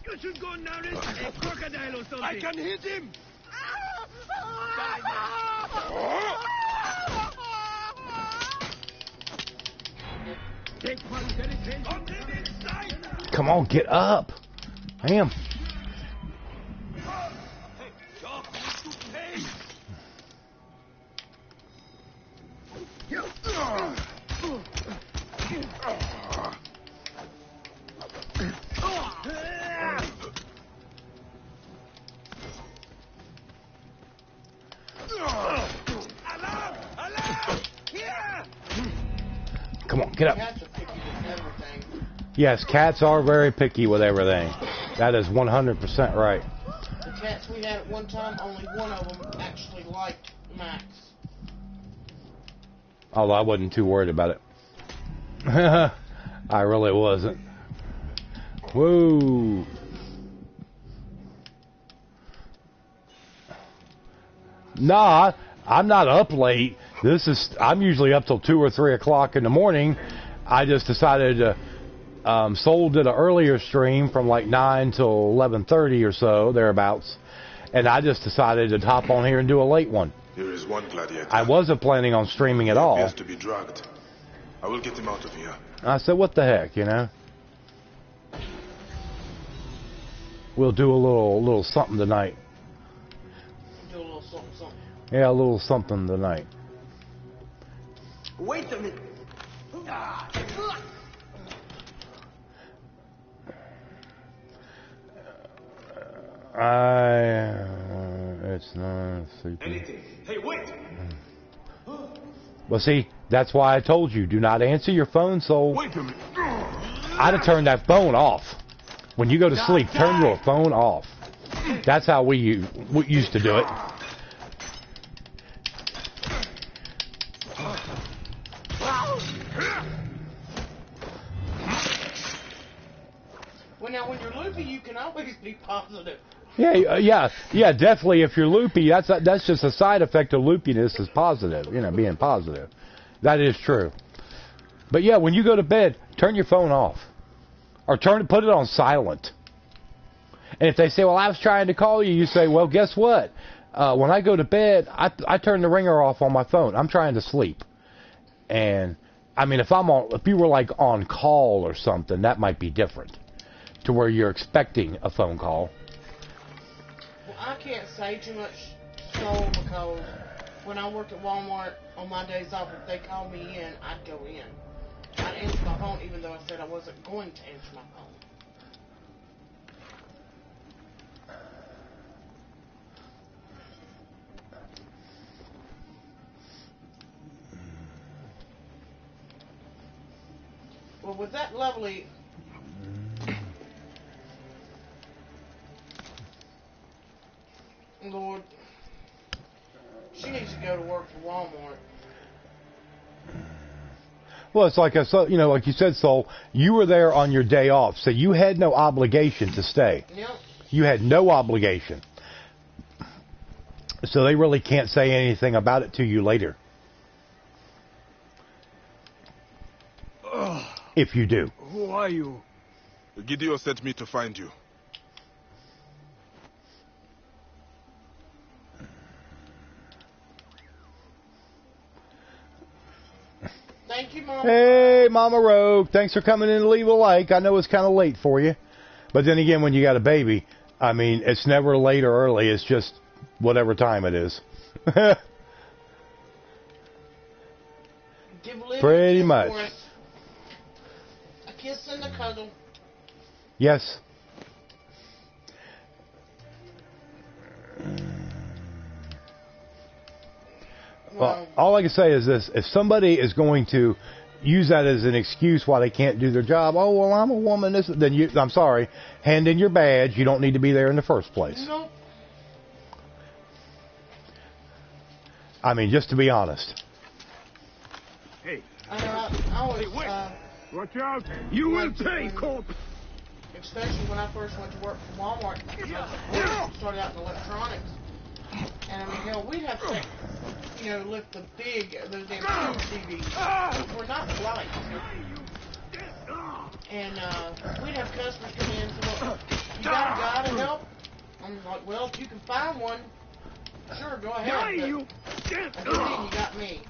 F: You should go now and a crocodile or something. I can hit him.
A: Come on, get up. Damn. Come on, get up.
B: Cats are picky with everything.
A: Yes, cats are very picky with everything. That is 100% right.
B: The cats we had at one time, only one of them actually liked Max.
A: Although I wasn't too worried about it. I really wasn't. Whoa. Nah, I'm not up late. I'm usually up till 2 or 3 o'clock in the morning. I just decided to, Soul did an earlier stream from like 9 till 11:30 or so, thereabouts. And I just decided to hop on here and do a late one.
C: Here is one gladiator.
A: I wasn't planning on streaming at all.
C: He appears to be drugged. I will get him out of here.
A: I said, what the heck, you know? We'll do a little something tonight.
B: Do a little something, something.
A: Yeah, a little something tonight.
F: Wait a minute.
A: It's not sleeping.
F: Anything. Hey, wait.
A: Well, see, that's why I told you, do not answer your phone, Soul.
F: Wait a minute.
A: I'd have turned that phone off. When you go to sleep, turn your phone off. That's how we used to do it.
B: Well, now when you're loopy, you can always be positive.
A: Yeah, definitely. If you're loopy, that's just a side effect of loopiness is positive, being positive. That is true. But yeah, when you go to bed, turn your phone off. Or put it on silent. And if they say, well, I was trying to call you, you say, well, guess what? When I go to bed, I turn the ringer off on my phone. I'm trying to sleep. And, I mean, if you were like on call or something, that might be different. To where you're expecting a phone call.
B: Well, I can't say too much, Soul, because when I worked at Walmart on my days off, if they called me in, I'd go in. I'd answer my phone even though I said I wasn't going to answer my phone. Well, with that lovely... Lord, she needs to go to work for Walmart.
A: Well, it's like like you said, Soul, you were there on your day off, so you had no obligation to stay.
B: Yep.
A: You had no obligation. So they really can't say anything about it to you later. If you do.
F: Who are you?
C: Gideon sent me to find you.
B: Thank you, Mama.
A: Hey, Mama Rogue. Thanks for coming in to leave a like. I know it's kind of late for you. But then again, when you got a baby, I mean, it's never late or early. It's just whatever time it is. Pretty much.
B: A kiss and a cuddle.
A: Yes. Well, all I can say is this. If somebody is going to use that as an excuse why they can't do their job. Oh, well, I'm a woman. I'm sorry. Hand in your badge. You don't need to be there in the first place.
B: Nope.
A: I mean, just to be honest.
G: Hey.
B: I always,
G: wait. Watch out. You will pay, Corp.
B: Especially when I first went to work for Walmart. I started out in electronics. And I mean, hell, we'd have to, you know, lift the those damn huge TVs. We're not light. And we'd have customers come in and say, look, you got a guy to help? I'm like, well, if you can find one, sure, go ahead. But you got me.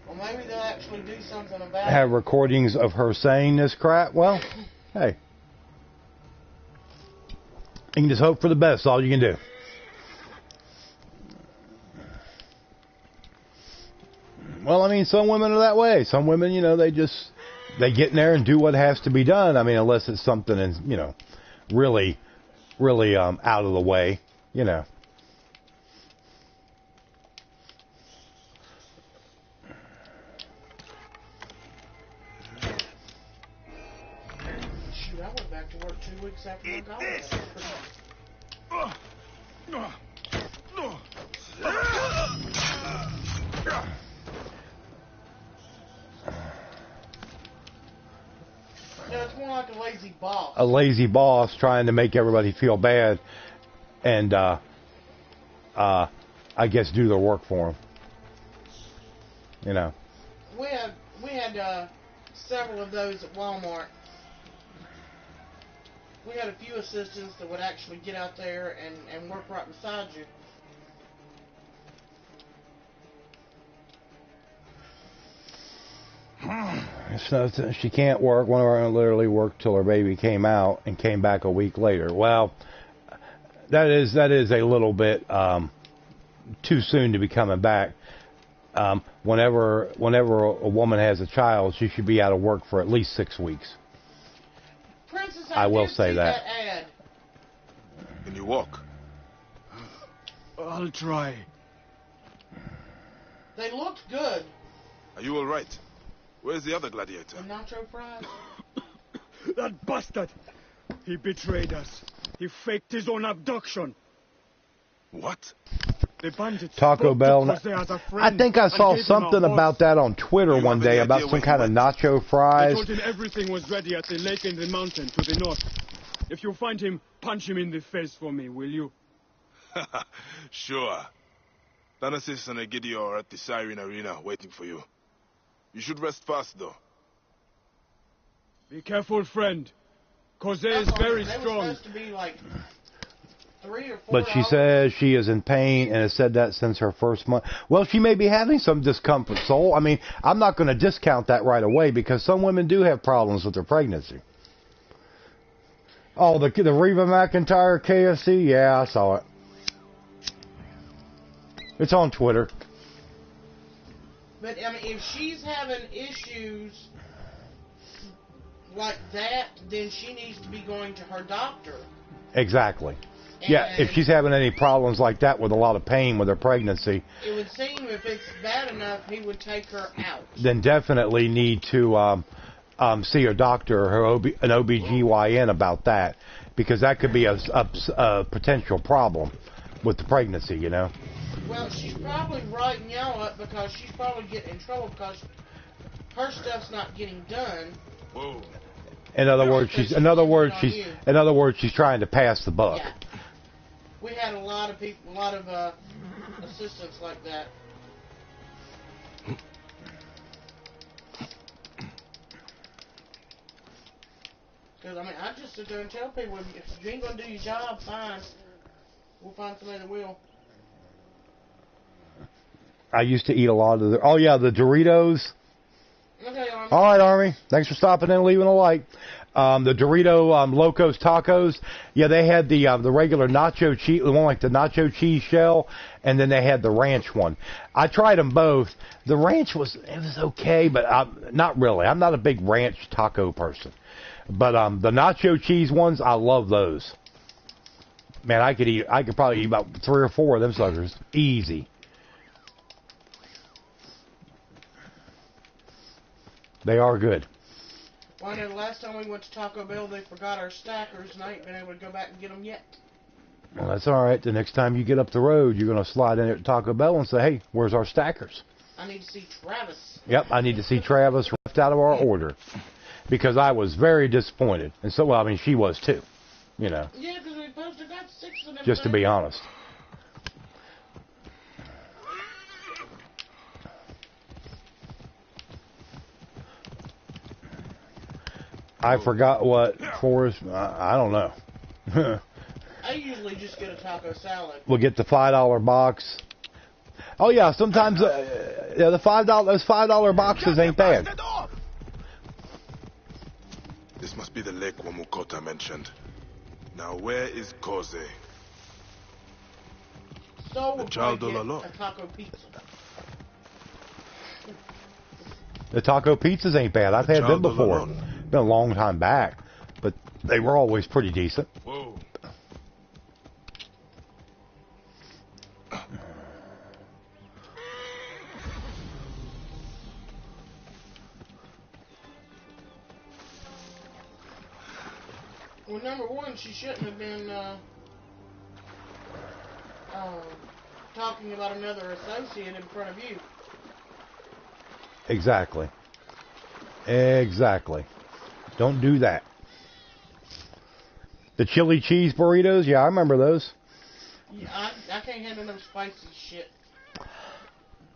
B: Well, maybe they'll actually do something about it.
A: Have recordings of her saying this crap? Well, hey. You can just hope for the best. All you can do. Well, I mean, some women are that way. Some women, you know, they get in there and do what has to be done. I mean, unless it's something, you know, really out of the way, you know.
B: Shoot, I went back to work 2 weeks after my college. No, it's more like a lazy boss.
A: A lazy boss trying to make everybody feel bad and, I guess do their work for them. You know.
B: We had several of those at Walmart. We had a few assistants that would actually get out there and work right beside you.
A: So she can't work. One of our literally worked till her baby came out and came back a week later. Well, that is a little bit too soon to be coming back. Whenever a woman has a child, she should be out of work for at least 6 weeks.
B: Princess,
A: I will say that.
B: Ad.
C: Can you walk?
F: I'll try.
B: They looked good.
C: Are you all right? Where's the other gladiator?
B: The nacho fries.
F: That bastard! He betrayed us. He faked his own abduction.
C: What?
F: The bandits
A: Taco Bell. I think I saw something about that on Twitter one day about some kind of nacho
F: They
A: fries.
F: told him everything was ready at the lake in the mountain to the north. If you find him, punch him in the face for me, will you?
C: Sure. Thanasis and Egidio are at the Siren Arena waiting for you. You should rest fast, though.
F: Be careful, friend. Cause is very strong.
B: They were supposed to be like 3 or 4
A: But she
B: hours.
A: says she is in pain and has said that since her first month. Well, she may be having some discomfort, Soul. I mean, I'm not going to discount that right away because some women do have problems with their pregnancy. Oh, the Reba McEntire KFC? Yeah, I saw it. It's on Twitter.
B: But, I mean, if she's having issues like that, then she needs to be going to her doctor.
A: Exactly. Yeah, if she's having any problems like that with a lot of pain with her pregnancy,
B: It would seem if it's bad enough, he would take her out.
A: then definitely need to see her doctor or an OBGYN about that, because that could be a potential problem with the pregnancy, you know.
B: Well, she's probably writing y'all up because she's probably getting in trouble because her stuff's not getting done.
C: Whoa.
A: In other words, she's trying to pass the buck.
B: Yeah. We had a lot of people, a lot of assistants like that. Because, I mean, I just sit there and tell people, if you ain't going to do your job, fine. We'll find somebody that will.
A: I used to eat a lot of the Doritos. All right, Army. Thanks for stopping in and leaving a like. The Dorito Locos Tacos, yeah, they had the regular nacho cheese, the one like the nacho cheese shell, and then they had the ranch one. I tried them both. The ranch was okay, but not really. I'm not a big ranch taco person. But the nacho cheese ones, I love those. Man, I could probably eat about 3 or 4 of them suckers, easy. They are good.
B: Well, I know the last time we went to Taco Bell, they forgot our stackers, and I ain't been able to go back and get them yet.
A: Well, that's all right. The next time you get up the road, you're going to slide in at Taco Bell and say, hey, where's our stackers?
B: I need to see Travis.
A: Yep, I need to see Travis left out of our order. Because I was very disappointed. And so, well, I mean, she was too. You know.
B: Yeah, because we supposed to got 6 of them.
A: Just to be honest. I forgot what Forrest. I don't know.
B: I usually just get a taco salad.
A: We'll get the $5 box. Oh yeah, sometimes yeah, the those $5 boxes ain't bad.
C: This must be the lake Wamukota mentioned. Now where is Koze?
B: So
C: the child all alone.
B: A taco pizza.
A: The taco pizzas ain't bad. I've had them before. Been a long time back, but they were always pretty decent.
C: Whoa.
B: Well, number one, she shouldn't have been talking about another associate in front of you.
A: Exactly. Exactly. Don't do that. The chili cheese burritos, yeah, I remember those.
B: Yeah, I can't handle no spicy shit.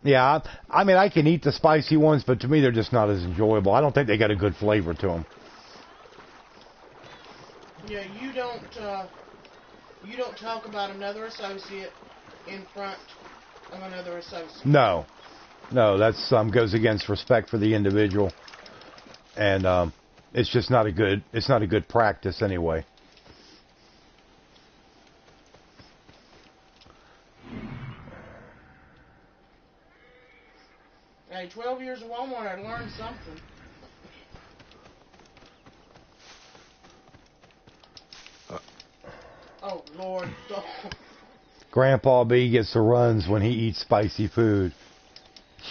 A: Yeah, I mean, I can eat the spicy ones, but to me, they're just not as enjoyable. I don't think they got a good flavor to them.
B: Yeah, you don't talk about another associate in front of another associate.
A: No, that's goes against respect for the individual, and it's just not a good practice anyway.
B: Hey, 12 years of Walmart, I learned something. Oh, Lord.
A: Grandpa B gets the runs when he eats spicy food.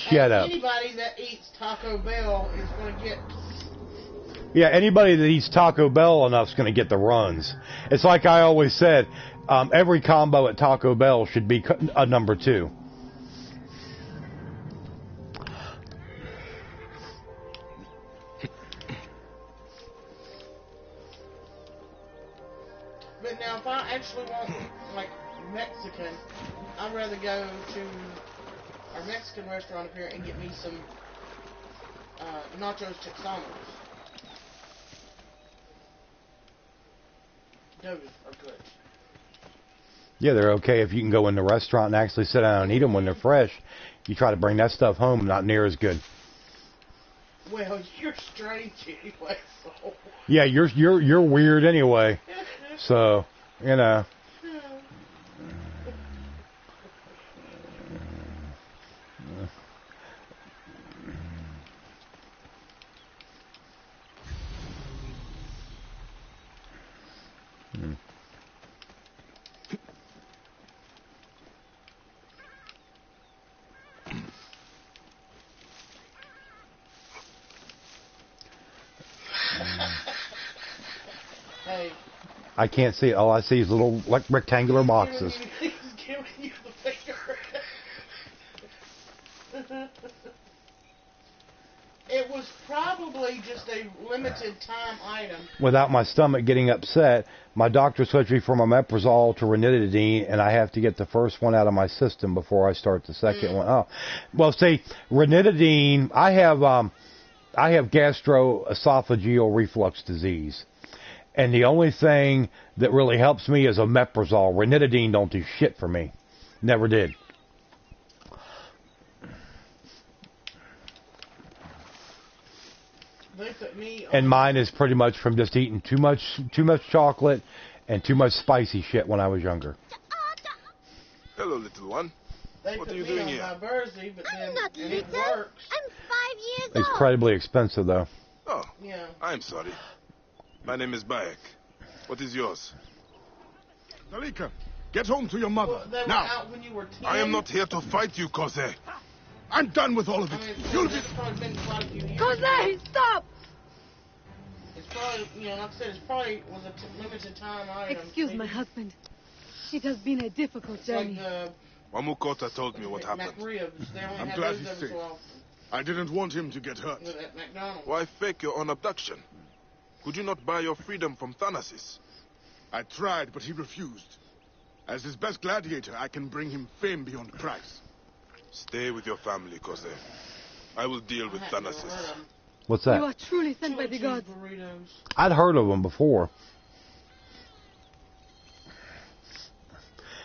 A: Shut up.
B: Anybody that eats Taco Bell is going to get...
A: Yeah, anybody that eats Taco Bell enough is going to get the runs. It's like I always said, every combo at Taco Bell should be a number 2.
B: But now, if I actually want, like, Mexican, I'd rather go to our Mexican restaurant up here and get me some nachos texanos. Those are good.
A: Yeah, they're okay if you can go in the restaurant and actually sit down and eat them when they're fresh. You try to bring that stuff home, not near as good.
B: Well, you're strange anyway, so...
A: Yeah, you're weird anyway. So, you know.
B: Hey.
A: I can't see it. All I see is little rectangular boxes.
B: He's giving you the finger. It was probably just a limited time item.
A: Without my stomach getting upset, my doctor switched me from omeprazole to ranitidine, and I have to get the first one out of my system before I start the second one. Oh, well, see, ranitidine. I have gastroesophageal reflux disease, and the only thing that really helps me is omeprazole. Ranitidine don't do shit for me. Never did.
B: They put me on.
A: And mine is pretty much from just eating too much chocolate and too much spicy shit when I was younger.
C: Hello, little one.
B: They
C: What
B: put
C: are you
B: me
C: doing
B: on
C: here?
B: my Bursey, but then
K: Not
B: and
K: little.
B: it works.
K: I'm 5 years old.
A: Incredibly expensive, though.
C: Oh,
B: Yeah.
C: I'm sorry. My name is Bayek. What is yours?
J: Dalika, get home to your mother.
B: Well, they were
J: now.
B: out when you were 10.
C: I am not here to fight you, Kose.
J: I'm done with all of it.
B: I mean,
J: You'll be...
B: it's probably been quite a few years.
K: Jose, stop!
B: It's probably, you know, like I said, it's probably was a limited time item.
E: Excuse my husband. It has been a difficult
B: It's like
E: journey.
B: the
C: Wamukota told me what happened.
B: McRibs. They only
J: I'm
B: had
J: glad
B: those
J: he's
B: every
J: safe.
B: so often.
J: I didn't want him to get hurt.
B: At McDonald's.
C: Why fake your own abduction? Could you not buy your freedom from Thanasis?
J: I tried, but he refused. As his best gladiator, I can bring him fame beyond price.
C: Stay with your family, Kose. I will deal with Thanasis.
A: What's
E: You
A: that?
E: are truly sent by the gods.
B: Burritos.
A: I'd heard of them before.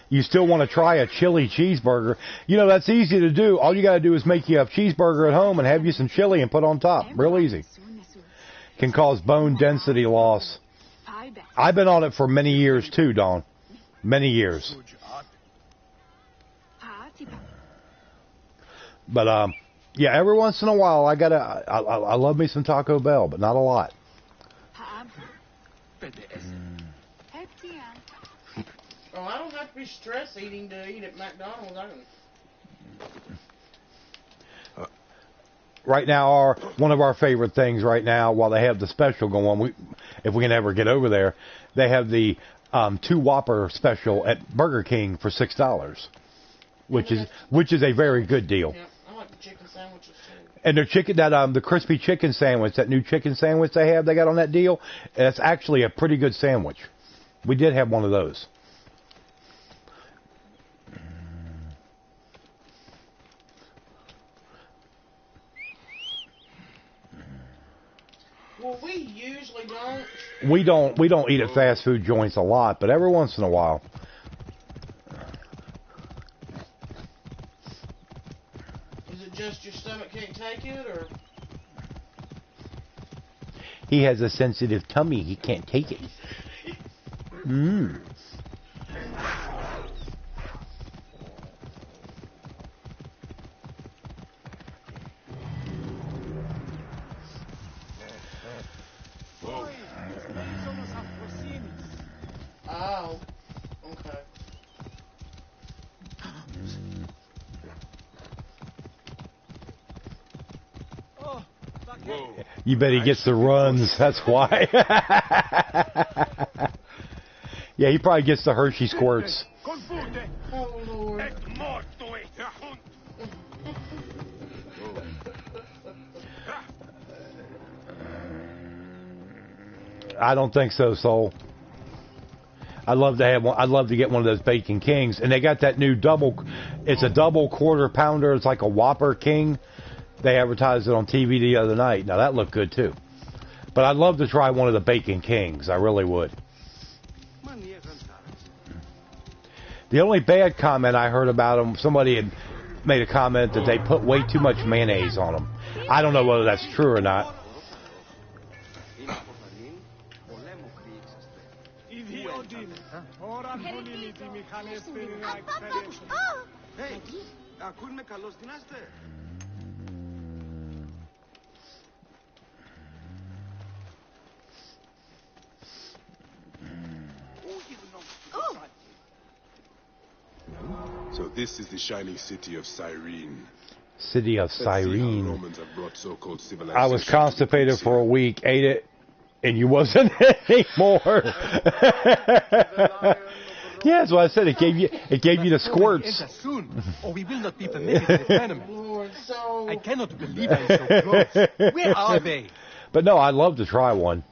A: You still want to try a chili cheeseburger? You know, that's easy to do. All you got to do is make you a cheeseburger at home and have you some chili and put on top. Real easy. Can cause bone density loss. I've been on it for many years too, Dawn. Many years. But yeah, every once in a while I love me some Taco Bell, but not a lot.
B: Oh, I don't have to be stress eating to eat at McDonald's. I can.
A: Right now, one of our favorite things right now, while they have the special going, if we can ever get over there, they have the 2 Whopper special at Burger King for $6, which is a very good deal.
B: Yeah, I like the chicken sandwiches too.
A: And their chicken, the crispy chicken sandwich, that new chicken sandwich they got on that deal, that's actually a pretty good sandwich. We did have one of those.
B: Well, we usually don't.
A: We don't eat at fast food joints a lot, but every once in a while.
B: Is it just your stomach can't take it, or?
A: He has a sensitive tummy. He can't take it. Mmm.
B: Oh, okay.
C: Whoa.
A: You bet he gets the runs. That's why. Yeah, he probably gets the Hershey squirts.
B: Oh, Lord.
A: I don't think so, Soul. I'd love to have one. I'd love to get one of those Bacon Kings, and they got that new double. It's a double quarter pounder. It's like a Whopper King. They advertised it on TV the other night. Now that looked good too. But I'd love to try one of the Bacon Kings. I really would. The only bad comment I heard about them, somebody had made a comment that they put way too much mayonnaise on them. I don't know whether that's true or not.
C: So this is the shining city of Cyrene.
A: City of
C: Let's see how
A: Cyrene.
C: Romans have brought so-called civilization.
A: I was constipated for a week, ate it, and you wasn't anymore. Yeah, that's what I said. It gave you the squirts.
L: Enter soon, or we will not be permitted to the tournament.
B: Lord, so...
L: I cannot believe I'm so close. Where are they?
A: But no, I'd love to try one.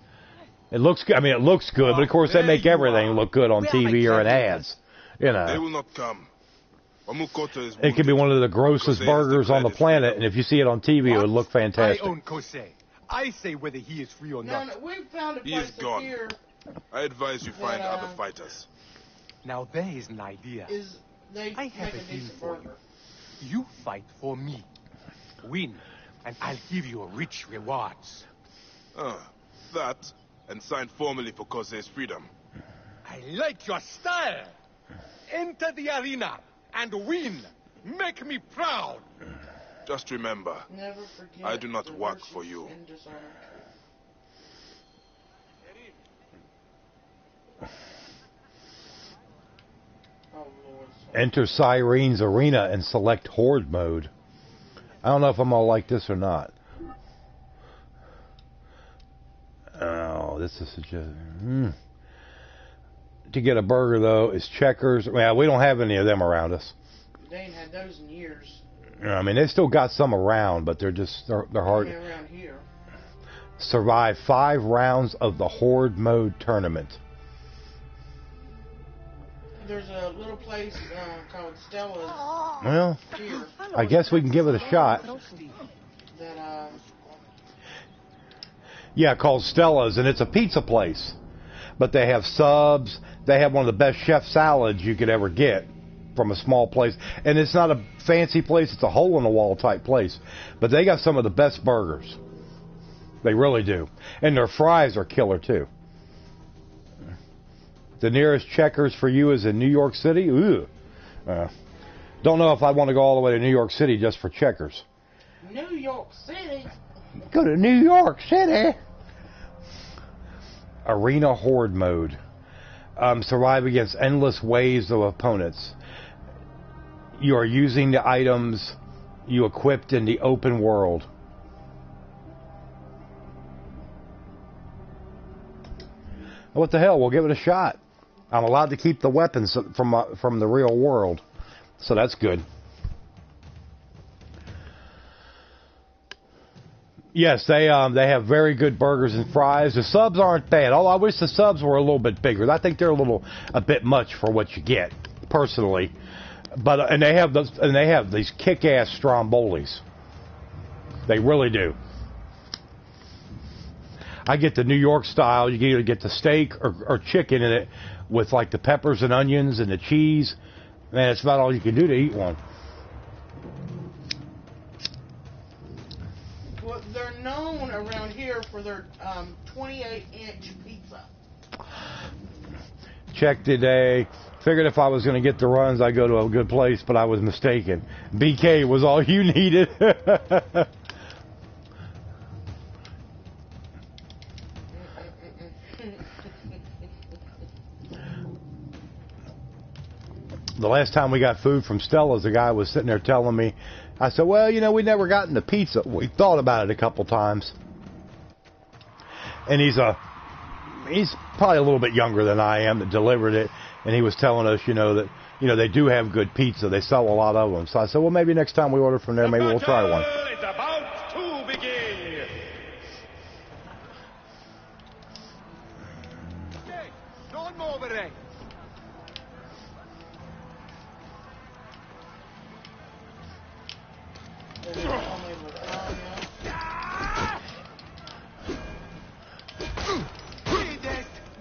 A: It looks good. I mean, it looks good, but of course they make everything look good on TV or in ads. You
C: They
A: know,
C: will not come. Wamukota is
A: it could be one of the grossest burgers on the planet, and if you see it on TV, it would look fantastic.
L: I own Kose. I say whether he is free or
B: No,
L: not.
B: no, we found a
C: He
B: place
C: is gone.
B: here.
C: I advise you find
B: But,
C: other fighters.
L: Now there is an idea.
B: Is they
L: I have
B: make a
L: a deal
B: decent
L: for
B: burger.
L: you. You fight for me. Win, and I'll give you rich rewards.
C: That, and sign formally for Kose's freedom.
L: I like your style. Enter the arena and win. Make me proud.
C: Just remember,
B: Never forget
C: I do not
B: the
C: work
B: virtues
C: for you.
B: and dishonored. Oh, Lord.
A: Enter Cyrene's arena and select Horde mode. I don't know if I'm gonna like this or not. Oh, this is just... To get a burger, though, is Checkers. Well, we don't have any of them around us.
B: They ain't had those in years.
A: I mean, they still got some around, but they're hard.
B: Around here.
A: Survive 5 rounds of the Horde mode tournament.
B: There's a little place called Stella's.
A: Well,
B: here.
A: I guess we can give it a shot.
B: That,
A: Yeah, called Stella's, and it's a pizza place. But they have subs. They have one of the best chef salads you could ever get from a small place. And it's not a fancy place. It's a hole-in-the-wall type place. But they got some of the best burgers. They really do. And their fries are killer, too. The nearest Checkers for you is in New York City? Ooh. Don't know if I want to go all the way to New York City just for Checkers.
B: New York City?
A: Go to New York City. Arena Horde mode. Survive against endless waves of opponents. You are using the items you equipped in the open world. What the hell? We'll give it a shot. I'm allowed to keep the weapons from the real world, so that's good. Yes, they have very good burgers and fries. The subs aren't bad. Although I wish the subs were a little bit bigger. I think they're a bit much for what you get, personally. But and they have these kick-ass strombolis. They really do. I get the New York style. You can either get the steak or chicken in it with like the peppers and onions and the cheese. Man, it's about all you can do to eat one.
B: Well, they're known around here for their 28-inch pizza.
A: Check today. Figured if I was going to get the runs, I'd go to a good place, but I was mistaken. BK was all you needed. The last time we got food from Stella's, the guy was sitting there telling me, I said, well, you know, we never gotten the pizza. We thought about it a couple times. And he's probably a little bit younger than I am that delivered it. And he was telling us, that they do have good pizza. They sell a lot of them. So I said, well, maybe next time we order from there, maybe we'll try one.
L: It's about to begin. Okay, don't move it.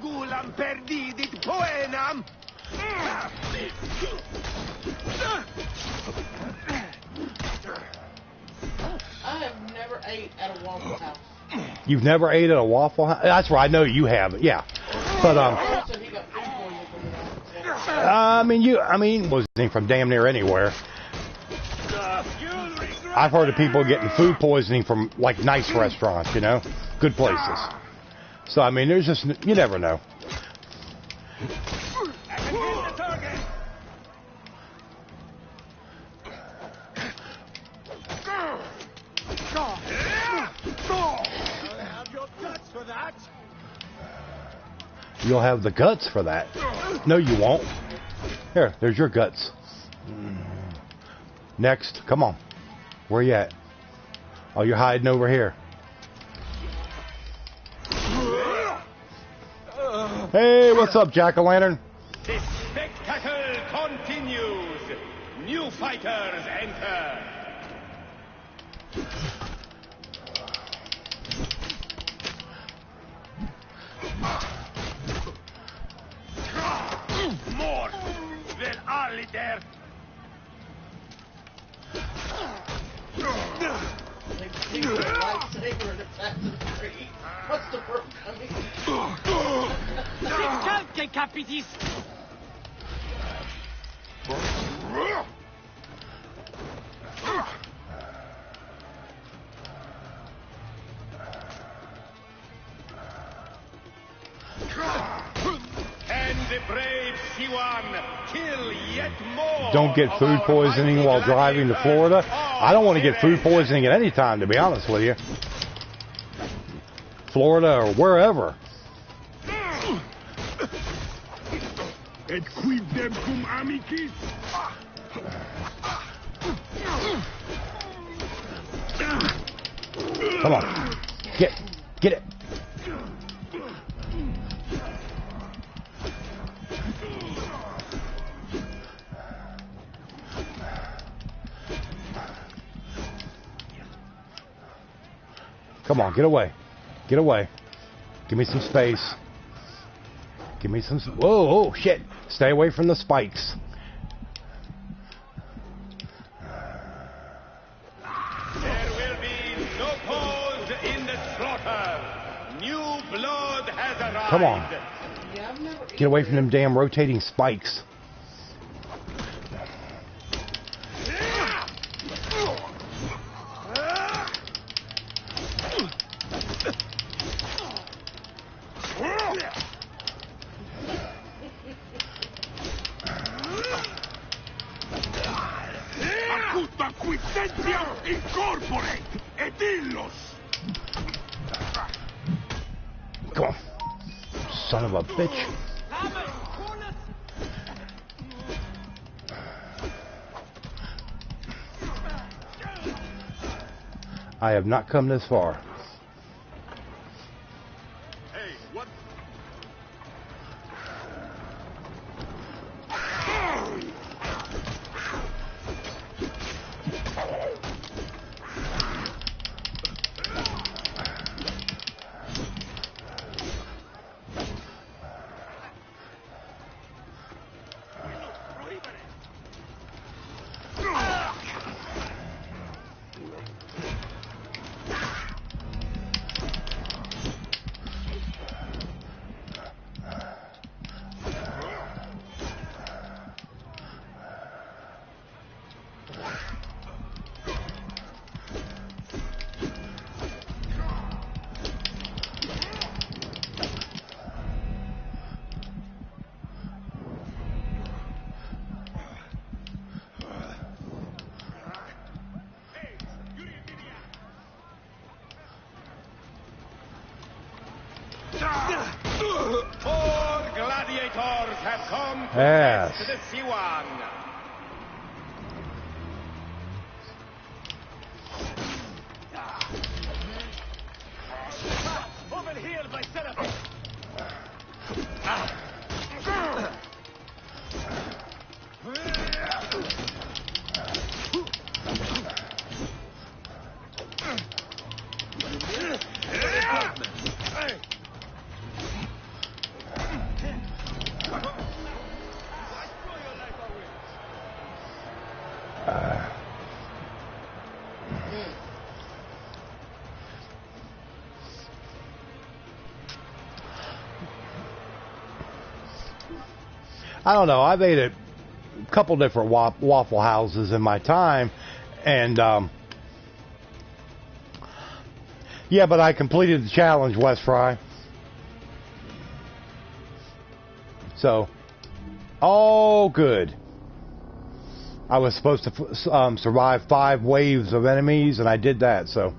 G: Gulam perdidit poenam.
B: I have never ate at a Waffle House.
A: You've never ate at a Waffle House? That's right. I know you haven't. Yeah, but poisoning from damn near anywhere. I've heard of people getting food poisoning from like nice restaurants, good places. So I mean, there's just you never know. You'll have the guts for that. No, you won't. Here, there's your guts. Next, come on. Where you at? Oh, you're hiding over here. Hey, what's up, Jack-o'-lantern?
L: The spectacle continues. New fighters enter.
G: More. Vel alle der.
B: He's a lightsaber and Assassin's Creed. What's the word coming?
K: Capitis!
M: Can the brave Siwan kill yet more?
A: Don't get food poisoning while driving to Florida. I don't want to get food poisoning at any time, to be honest with you. Florida or wherever.
G: Et quid debcum amicis?
A: Come on. Get it. Come on, get away. Get away. Give me some space. Give me some... Whoa, oh, shit. Stay away from the spikes.
M: There will be no pause in the slaughter. New blood has arrived.
A: Come on. Get away from them damn rotating spikes.
G: Acuta quitentiam incorpore et illos.
A: Come on. Son of a bitch. I have not come this far.
M: Hey, what? Four gladiators have come to
A: Yes.
M: test the Siwan. Over here, my seraphim.
A: I don't know. I've ate at a couple different Waffle Houses in my time, and yeah, but I completed the challenge, West Fry. So, all good. I was supposed to survive 5 waves of enemies, and I did that. So.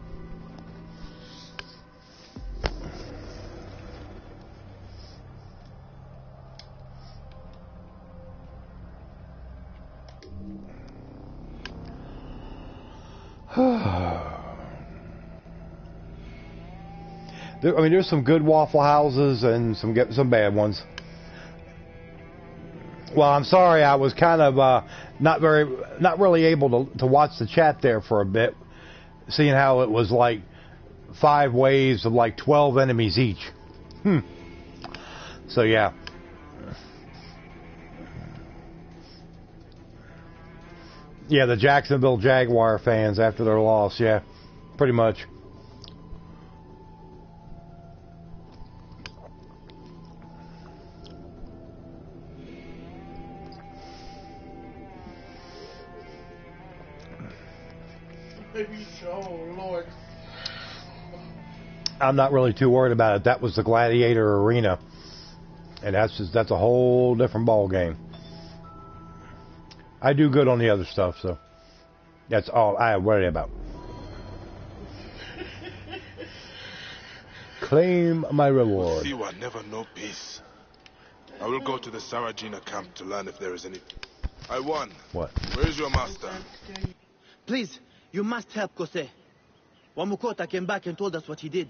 A: I mean, there's some good Waffle Houses and some bad ones. Well, I'm sorry, I was kind of not really able to watch the chat there for a bit, seeing how it was like 5 waves of like 12 enemies each. So yeah. Yeah, the Jacksonville Jaguar fans after their loss, yeah. pretty much.
B: Maybe so, Lord.
A: I'm not really too worried about it. That was the Gladiator Arena, and that's a whole different ball game. I do good on the other stuff, so that's all I worry about. Claim my reward.
C: See, I never know peace. I will go to the Sarajina camp to learn if there is any. I won.
A: What?
C: Where is your master?
D: Please, you must help Kose. Wamukota came back and told us what he did.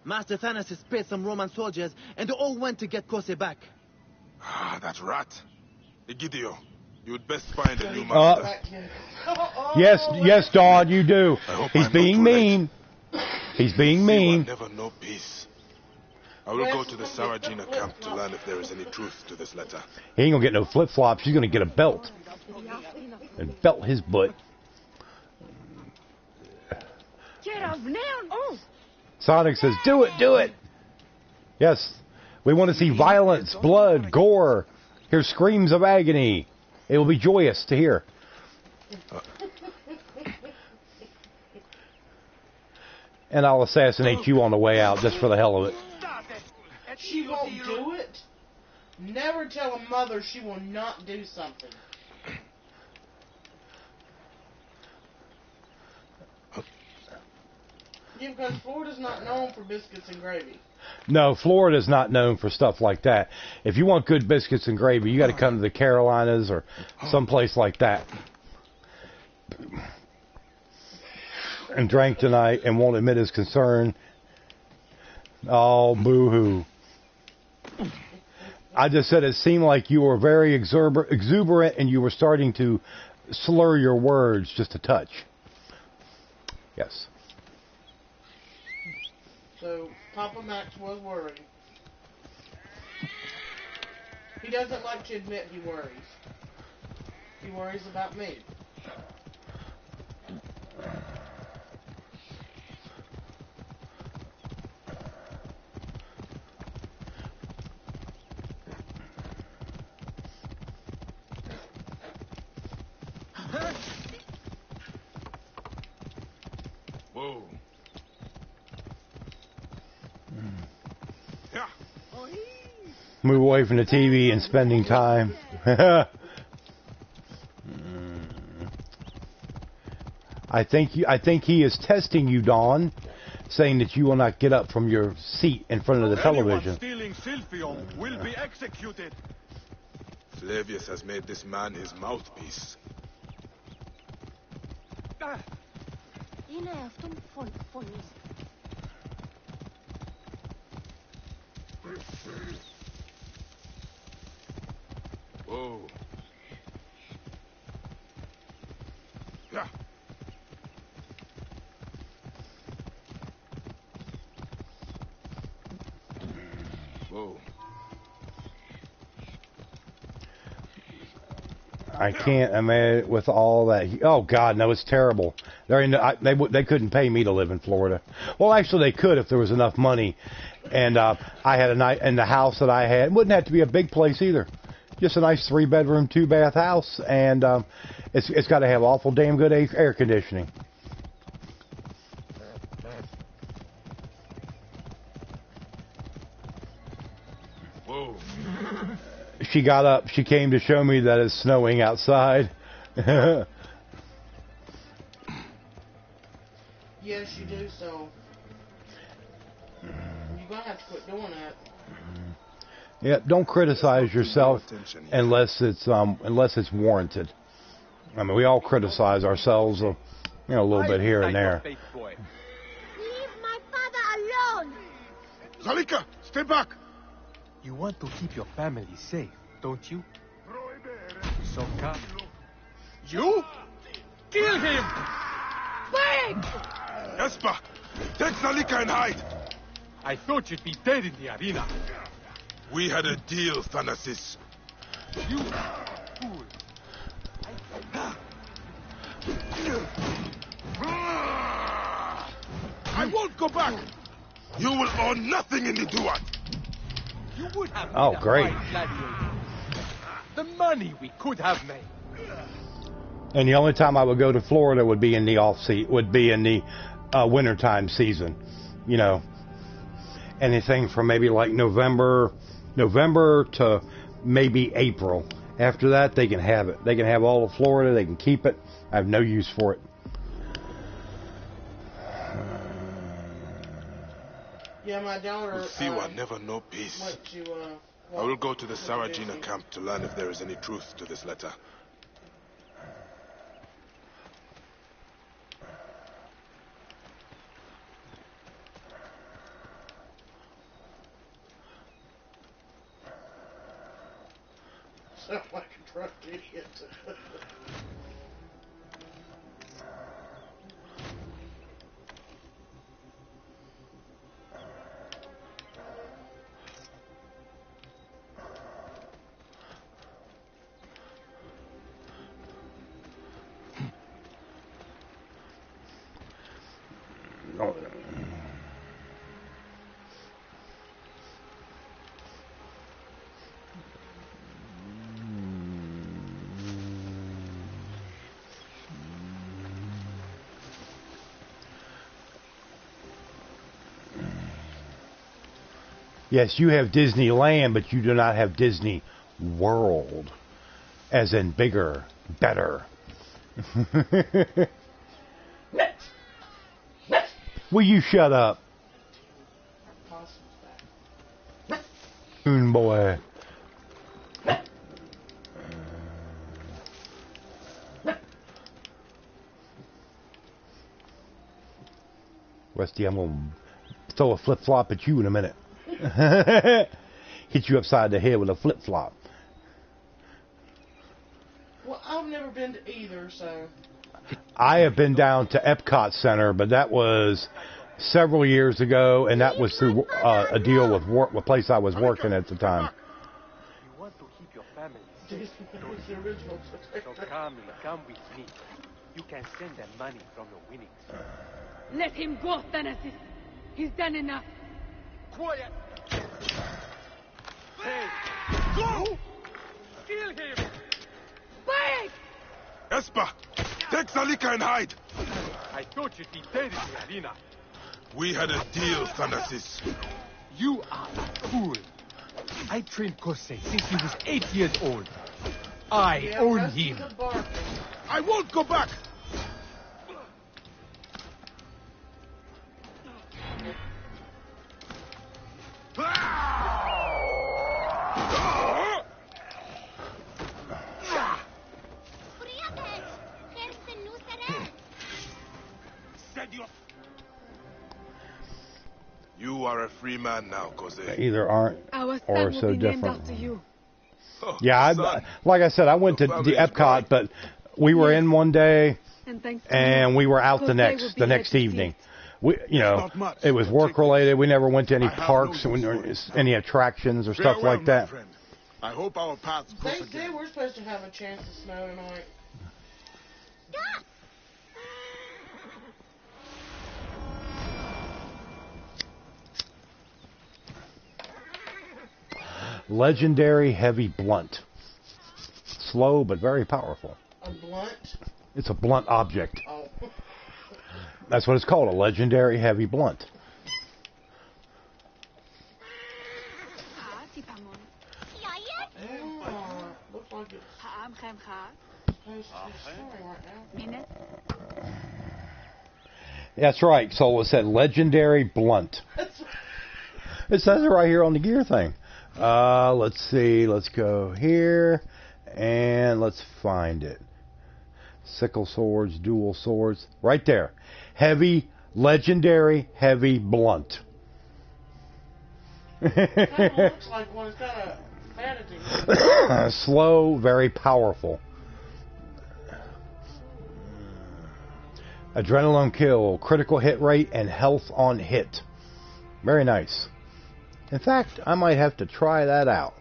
D: Master Thanasis paid some Roman soldiers, and they all went to get Kose back.
C: Ah, that rat. Egidio, you would best find a new master.
A: Yes, Dawn, you do. He's being mean. He's being mean.
C: I never know peace. I will go to the Sarajina camp to learn if there is any truth to this letter.
A: He ain't gonna get no flip-flops. He's gonna get a belt. And belt his butt.
E: Get off now! Oh!
A: Sonic says, do it, do it! Yes, we want to see violence, blood, gore. Hear screams of agony. It will be joyous to hear. And I'll assassinate you on the way out, just for the hell of it.
B: She won't do it. Never tell a mother she will not do something. Yeah, because Florida's not known for biscuits and gravy.
A: No, Florida's not known for stuff like that. If you want good biscuits and gravy, you got to come to the Carolinas or someplace like that. And drank tonight and won't admit his concern. Oh, boo-hoo. I just said it seemed like you were very exuberant and you were starting to slur your words just a touch. Yes.
B: So, Papa Max was worried. He doesn't like to admit he worries. He worries about me.
C: Whoa.
A: Move away from the TV and spending time. I think he is testing you, Dawn, saying that you will not get up from your seat in front of the television.
M: Stealing Silphium will be executed.
C: Flavius has made this man his mouthpiece.
E: Είναι αυτόν φωνής.
C: Whoa. Yeah. Whoa.
A: I can't. I mean, with all that. Oh God, no! It's terrible. They couldn't pay me to live in Florida. Well, actually, they could if there was enough money. And I had a night in the house that I had. It wouldn't have to be a big place either. Just a nice 3-bedroom, 2-bath house, and it's got to have awful damn good air conditioning.
C: Whoa.
A: She got up. She came to show me that it's snowing outside.
B: Yes, you do, so you're going to have to quit doing that.
A: Yeah, don't criticize yourself unless it's warranted. I mean, we all criticize ourselves, a little bit here and there.
K: Leave my father alone!
J: Zalika, stay back!
L: You want to keep your family safe, don't you? Soka?
M: You? Kill him!
E: Quick!
C: Espa, take Zalika and hide!
L: I thought you'd be dead in the arena.
C: We had a deal, Thanasis.
L: You fool.
C: I won't go back. You will own nothing in the Duat.
L: You would have made
A: Oh,
L: a
A: great.
L: fine gladiator. The money we could have made.
A: And the only time I would go to Florida would be in the wintertime season. You know, anything from maybe like November to maybe April. After that, they can have it. They can have all of Florida. They can keep it. I have no use for it.
B: Yeah, my daughter.
C: Siwa never know peace.
B: Went to,
C: I will go to the Sarajina camp to learn if there is any truth to this letter.
B: Sound like a drunk idiot.
A: Yes, you have Disneyland, but you do not have Disney World. As in bigger, better. Will you shut up? Boy. Rusty, I'm going to throw a flip-flop at you in a minute. Hit you upside the head with a flip-flop.
B: Well, I've never been to either, so...
A: I have been down to Epcot Center, but that was several years ago, and that was through a deal with the place I was working at the time.
L: You want to keep your family safe.
B: The original.
L: So come with me. You can send them money from your winnings.
K: Let him go, Thanasis. He's done enough.
L: Quiet! Hey! Go! Kill him!
K: Quiet!
C: Espa, take Salika and hide.
L: I thought you'd be dead in the arena.
C: We had a deal, Thanasis.
L: You are a fool. I trained Kosei since he was 8 years old. I own him.
C: I won't go back. You are a free man now, Kosei.
A: Either aren't or so different.
C: Oh,
A: yeah, like I said, I went to the Epcot, but we were in one day and we were out the next evening. We, you know, it was work related. We never went to any parks, any attractions or stuff like that.
J: I hope our paths cross again.
B: They say we're supposed to have a chance of snow tonight.
A: Legendary heavy blunt. Slow but very powerful.
B: A blunt?
A: It's a blunt object.
B: Oh.
A: That's what it's called, a legendary heavy blunt.
B: Looks like it's
A: That's right, Sola said legendary blunt. It says it right here on the gear thing. Let's see, let's go here and let's find it. Sickle swords, dual swords, right there. Heavy, legendary, heavy blunt.
B: Kind of looks like one. It's got a fantasy.
A: Slow, very powerful. Adrenaline kill, critical hit rate, and health on hit. Very nice. In fact, I might have to try that out.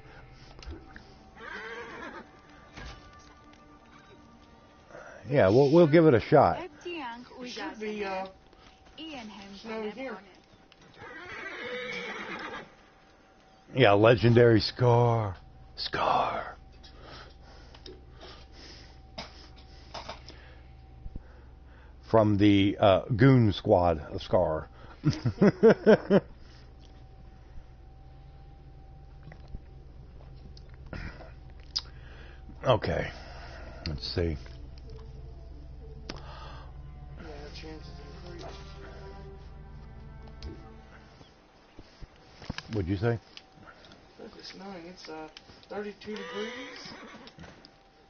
A: Yeah, we'll give it a shot.
B: Should be Snow here.
A: Yeah, legendary Scar. Scar. From the Goon Squad of Scar. Okay. Let's see. What'd you say?
B: It's snowing. It's 32 degrees.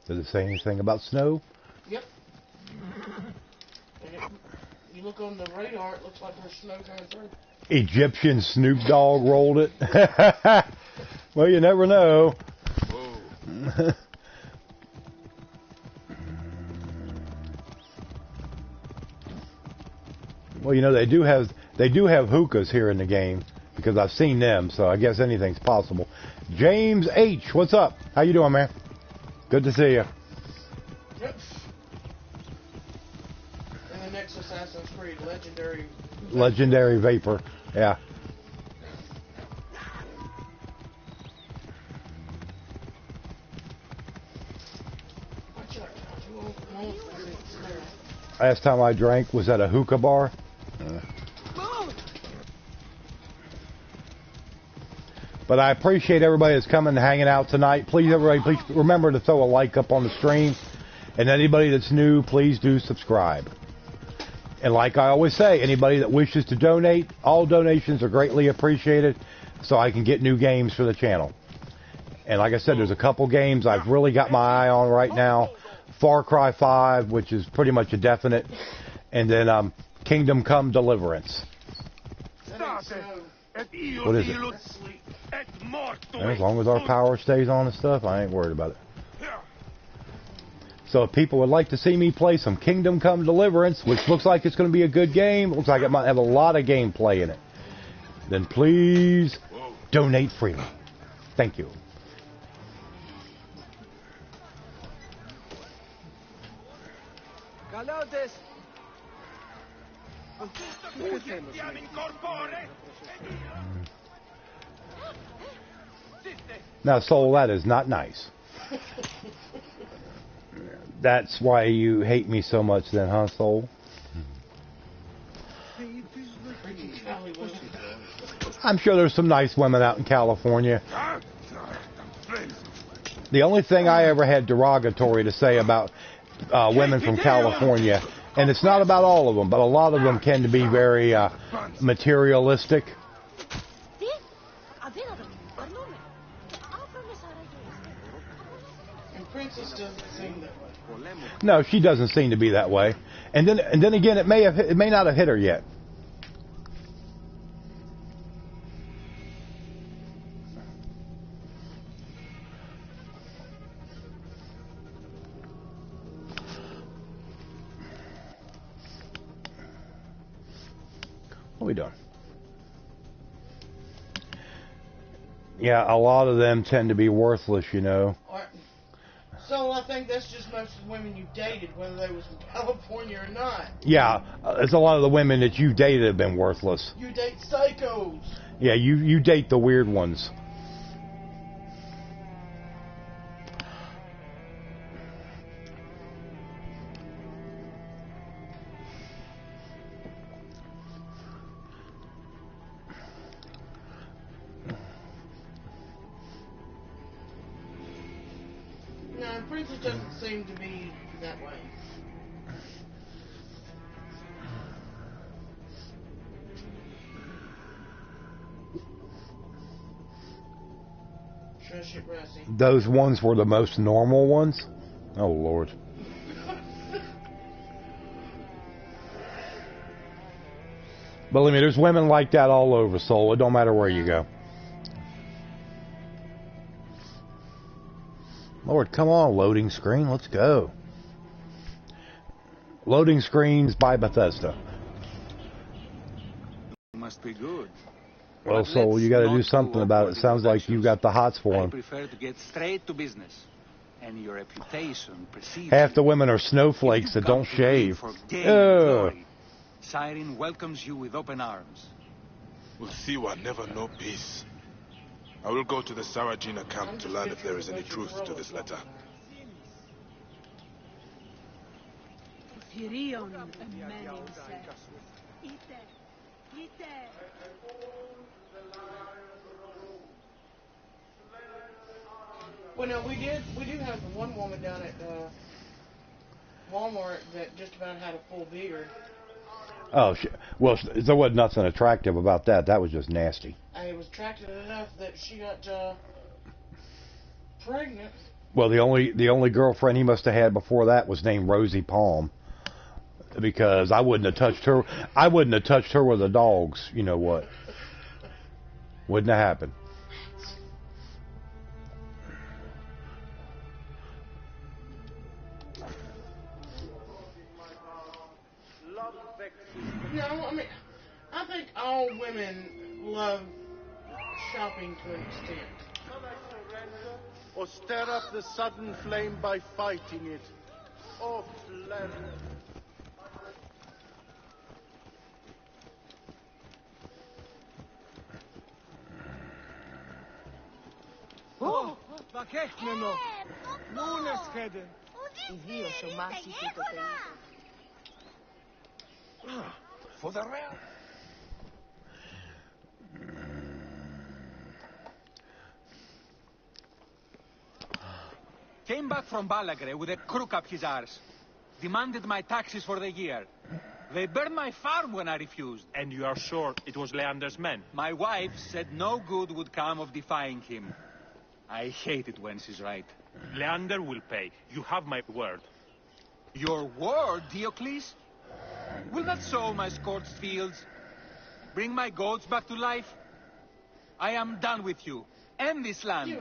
A: Does it say anything about snow?
B: Yep. And you look on the radar, it looks like there's snow coming through.
A: Egyptian Snoop Dogg rolled it. Well, you never know. Whoa. Well, you know, they do have hookahs here in the game because I've seen them, so I guess anything's possible. James H, what's up? How you doing, man? Good to see you.
B: Yep. And the next Assassin's Creed,
A: Legendary Vapor, yeah. Last time I drank was at a hookah bar. But I appreciate everybody that's coming and hanging out tonight. Please, everybody, please remember to throw a like up on the stream. And anybody that's new, please do subscribe. And like I always say, anybody that wishes to donate, all donations are greatly appreciated so I can get new games for the channel. And like I said, there's a couple games I've really got my eye on right now. Far Cry 5, which is pretty much a definite. And then Kingdom Come Deliverance. What is it? As long as our power stays on and stuff, I ain't worried about it. So if people would like to see me play some Kingdom Come Deliverance, which looks like it's going to be a good game, looks like it might have a lot of gameplay in it, then please donate freely. Thank you. Now, Soul, that is not nice. That's why you hate me so much then, huh, Soul? I'm sure there's some nice women out in California. The only thing I ever had derogatory to say about women from California, and it's not about all of them, but a lot of them tend to be very materialistic.
B: And Princess doesn't seem that way.
A: No, she doesn't seem to be that way. And then again, it may not have hit her yet. What are we doing? Yeah, a lot of them tend to be worthless, you know.
B: So I think that's just most of the women you dated, whether they was from California or not.
A: Yeah, it's a lot of the women that you dated have been worthless.
B: You date psychos.
A: Yeah, you date the weird ones.
B: No, Princess doesn't seem to be that way. Shush it, Russie.
A: Those ones were the most normal ones? Oh, Lord. Believe me, there's women like that all over, Soul. It don't matter where you go. Lord, come on, loading screen. Let's go. Loading screens by Bethesda.
N: Must be good.
A: Well, Soul, you got to do something about it. It sounds like you got the hots for
N: I
A: him.
N: prefer to get straight to business. And your reputation precedes
A: Half the women are snowflakes that don't shave.
N: Ugh. Cyrene welcomes you with open arms.
C: Will Siwa never know peace? I will go to the Sarajina camp to learn if there is any truth to this letter.
B: Well, no, we do have one woman down at Walmart that just about had a full beard.
A: Oh, well, there wasn't nothing attractive about that. That was just nasty.
B: It was attractive enough that she got pregnant.
A: Well, the only girlfriend he must have had before that was named Rosie Palm, because I wouldn't have touched her. I wouldn't have touched her with the dogs. You know what? Wouldn't have happened.
B: No, I mean, I think all women love shopping to an extent.
J: Or stir up the sudden flame by fighting it. Oh, clever.
F: Oh, vakekneno. Nune schede.
I: Io sono massi tutto
G: For the realm.
N: Came back from Balagre with a crook up his arse. Demanded my taxes for the year. They burned my farm when I refused.
O: And you are sure it was Leander's men?
N: My wife said no good would come of defying him. I hate it when she's right.
O: Leander will pay. You have my word.
N: Your word, Diocles? Will that sow my scorched fields? Bring my goats back to life? I am done with you. End this land.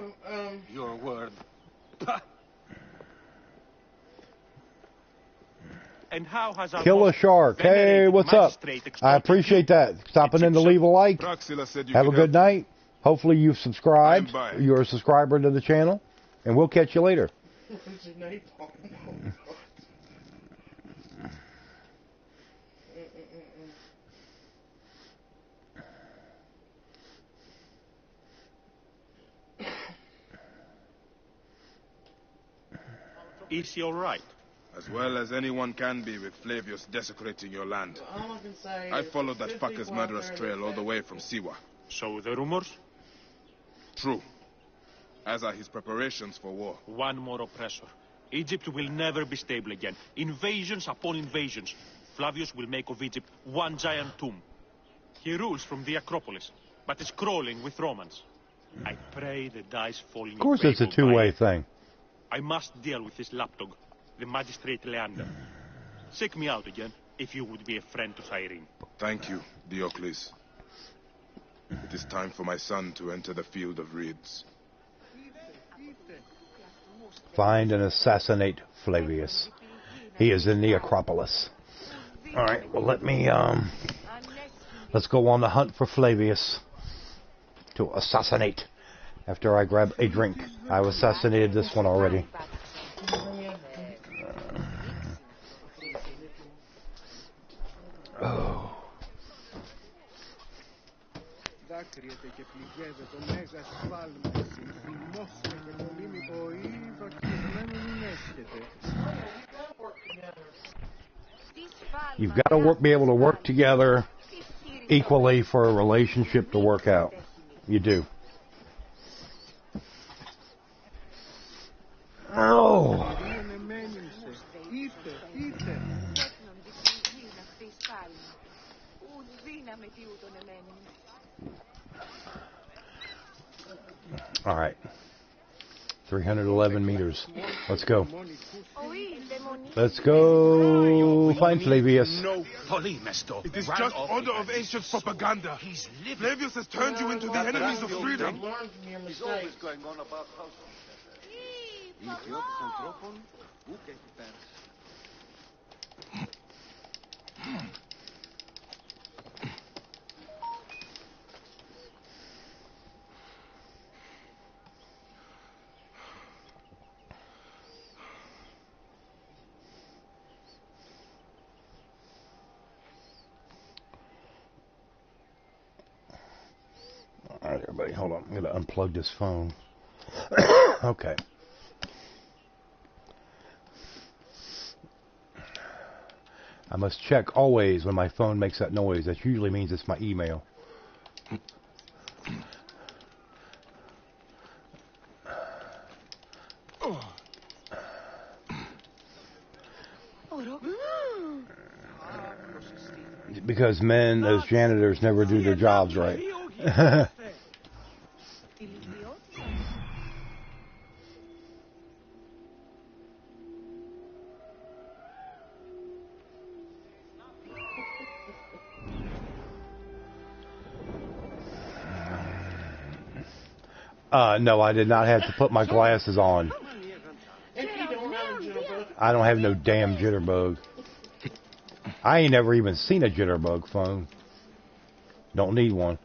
N: Your word. Pah.
O: And how has our
A: Kill a shark. Hey, what's up? I appreciate that. Stopping in to leave a like. Have a good night. Hopefully you've subscribed. You're a subscriber to the channel. And we'll catch you later.
O: Is he all right?
C: As well as anyone can be with Flavius desecrating your land.
B: All I can say
C: I followed that fucker's murderous trail all the way from Siwa.
O: So the rumors?
C: True. As are his preparations for war.
O: One more oppressor. Egypt will never be stable again. Invasions upon invasions. Flavius will make of Egypt one giant tomb. He rules from the Acropolis, but is crawling with Romans. I pray the dice fall in
A: Of course it's a two-way thing.
O: I must deal with this lapdog, the magistrate Leander. Seek me out again, if you would be a friend to Cyrene.
C: Thank you, Diocles. It is time for my son to enter the field of reeds.
A: Find and assassinate Flavius. He is in the Acropolis. Alright, well let me, let's go on the hunt for Flavius to assassinate. After I grab a drink. I've assassinated this one already. Oh. You've got to be able to work together equally for a relationship to work out. You do. Oh. All right. 311 meters. Let's go. Let's go find Flavius.
C: No, it is just order of ancient propaganda. Flavius has turned you into the enemies of freedom.
J: He's always going on about house.
A: everybody. Hold on. I'm going to unplug this phone. Okay. I must check always when my phone makes that noise. That usually means it's my email. Because men, as janitors, never do their jobs right. No, I did not have to put my glasses on. I don't have no damn jitterbug. I ain't never even seen a jitterbug phone. Don't need one.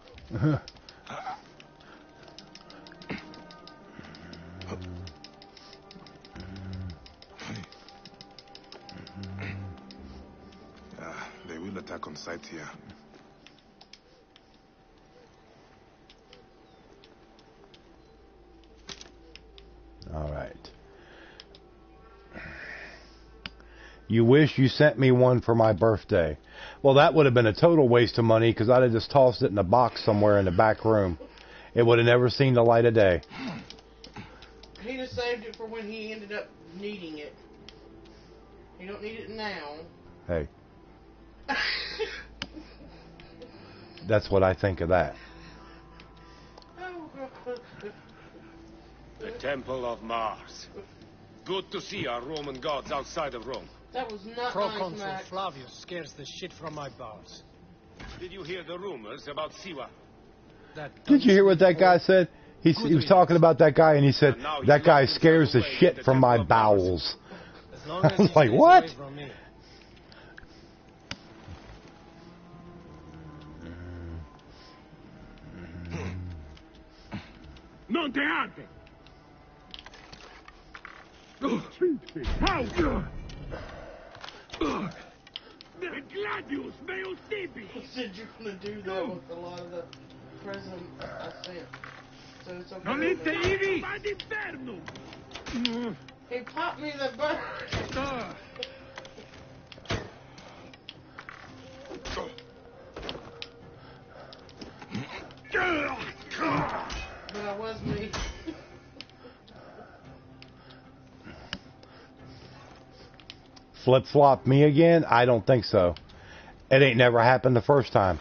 C: They will attack on sight here.
A: All right. You wish you sent me one for my birthday. Well, that would have been a total waste of money because I'd have just tossed it in a box somewhere in the back room. It would have never seen the light of day.
B: He just saved it for when he ended up needing it. You don't need it now.
A: Hey. That's what I think of that.
M: The Temple of Mars. Good to see our Roman gods outside of Rome.
B: That was not
P: Proconsul
B: nice, Max.
P: Flavius scares the shit from my bowels.
M: Did you hear the rumors about Siwa?
A: Did you hear what that guy said? He was talking about that guy, and he said, that guy scares the shit from my bowels. I was like, what?
G: Non te arte! How? Gladius, meo tibi!
B: He said you're going to do that with a lot of the presents I sent. So it's okay.
G: Non interi? Ma d'inferno!
B: He popped me the bird. But I was me.
A: Flip-flop me again? I don't think so. It ain't never happened the first time.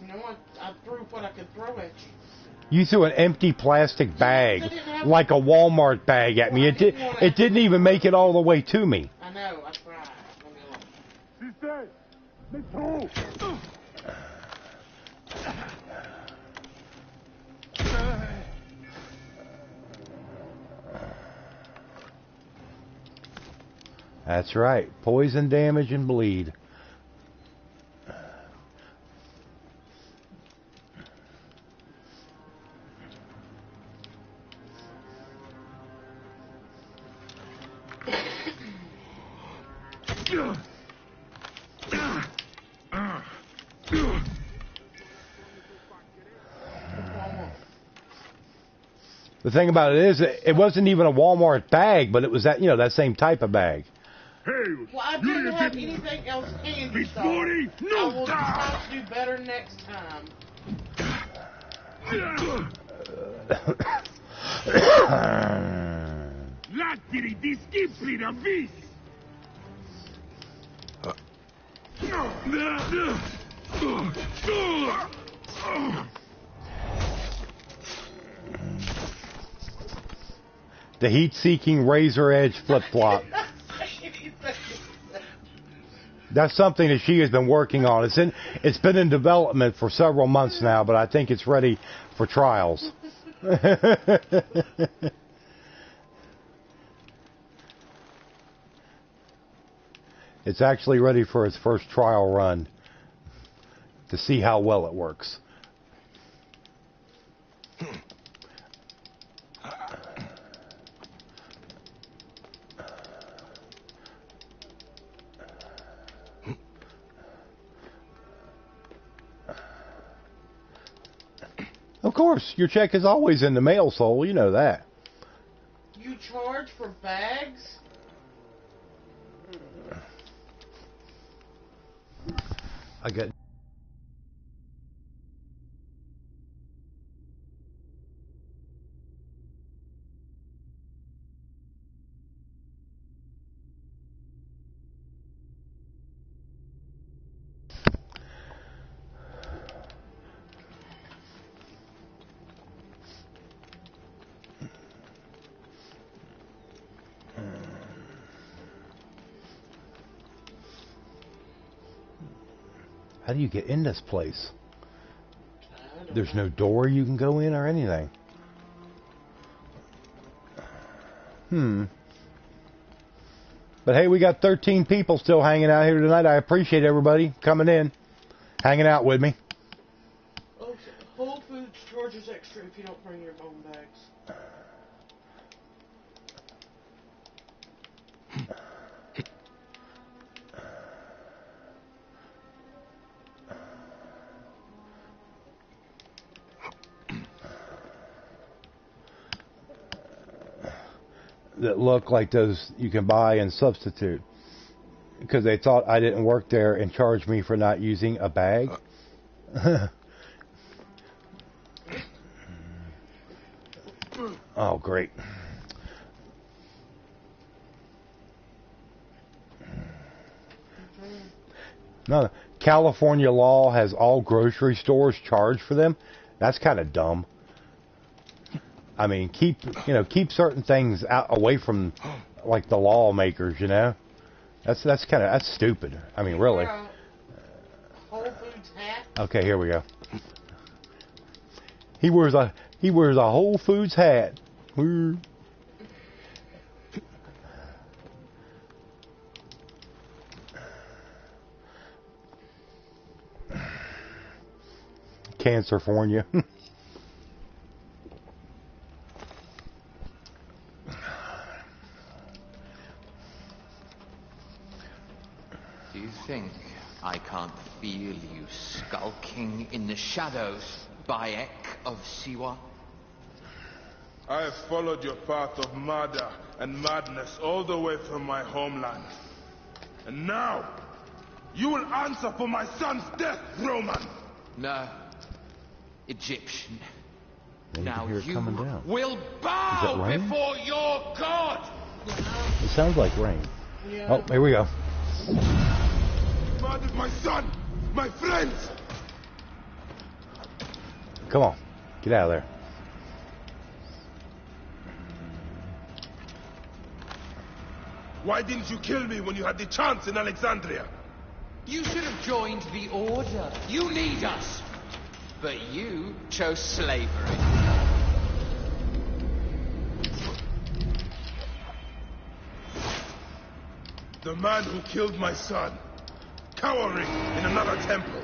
B: You know what? I threw what I could throw at you.
A: You threw an empty plastic bag, like a Walmart bag at me. It didn't even make it all the way to me.
B: I know, I tried.
G: Sister, let's go.
A: That's right. Poison, damage, and bleed. The thing about it is, it wasn't even a Walmart bag, but it was that, that same type of bag.
B: Well, I didn't have anything else handy, so I will try to do better next time.
G: Lattiri disciplina vis!
A: The heat-seeking razor edge flip-flop. That's something that she has been working on. It's been in development for several months now, but I think it's ready for trials. It's actually ready for its first trial run to see how well it works. Of course, your check is always in the mail, Soul. You know that.
B: You charge for bags?
A: I got. How do you get in this place? There's no door you can go in or anything. But hey, we got 13 people still hanging out here tonight. I appreciate everybody coming in, hanging out with me.
B: Okay. Whole Foods charges extra if you don't bring your own bags.
A: That look like those you can buy and substitute, because they thought I didn't work there and charged me for not using a bag. Oh, great. No, California law has all grocery stores charge for them. That's kind of dumb. I mean, keep certain things out away from like the lawmakers. That's stupid. I mean, really.
B: Whole Foods hat.
A: Okay, here we go. He wears a Whole Foods hat. Cancerfornia.
Q: Do you think I can't feel you skulking in the shadows, Bayek of Siwa?
C: I have followed your path of murder and madness all the way from my homeland. And now, you will answer for my son's death, Roman!
Q: No. Egyptian.
A: You
Q: now
A: can hear it
Q: you
A: coming down.
Q: will bow
A: rain?
Q: before your God!
A: It sounds like rain.
B: Yeah.
A: Oh, here we go.
C: Murdered my son! My friends!
A: Come on. Get out of there.
C: Why didn't you kill me when you had the chance in Alexandria?
Q: You should have joined the Order. You need us! But you chose slavery.
C: The man who killed my son, cowering in another temple.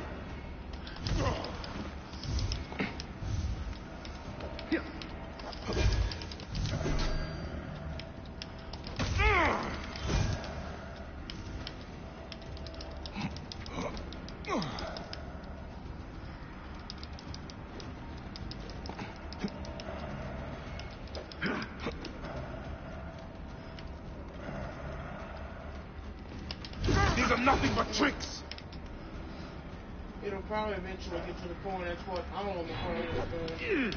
C: These are nothing but tricks.
B: It'll probably eventually get to the point. That's what I'm on the point of doing.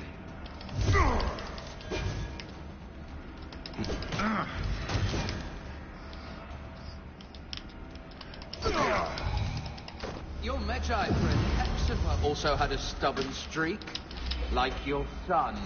Q: Your Magi friend Hexamer also had a stubborn streak, like your son.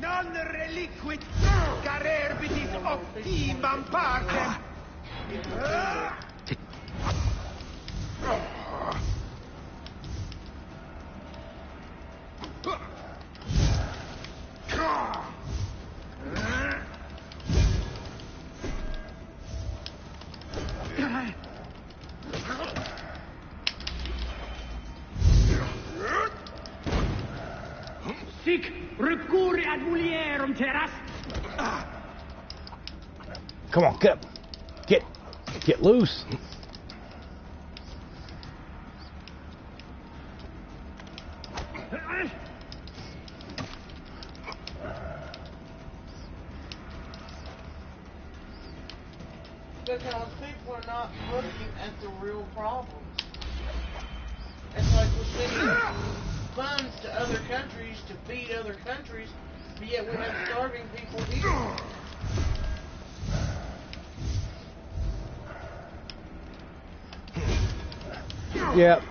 G: Non reliquit carerbitis optimam partem.
A: Come on, get up. Get loose.
B: Because people are not looking at the real problems. It's like we're sending funds to other countries to feed other countries, but yet we have starving people here.
A: Yep.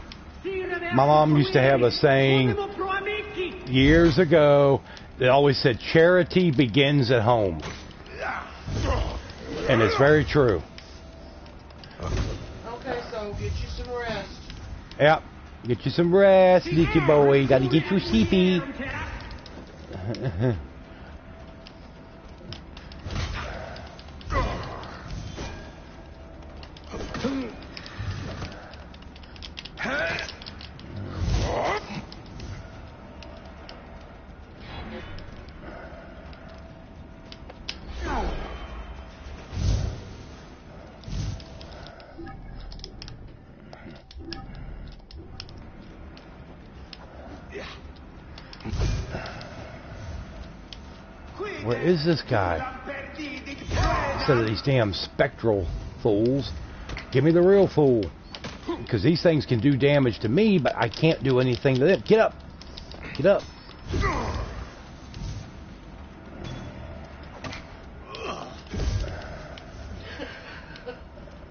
A: My mom used to have a saying years ago that always said, charity begins at home. And it's very true.
B: Okay, so get you some rest.
A: Yep. Get you some rest, little boy. Gotta get you sleepy. Where is this guy? Instead of these damn spectral fools, give me the real fool. Because these things can do damage to me, but I can't do anything to them. Get up! Get up!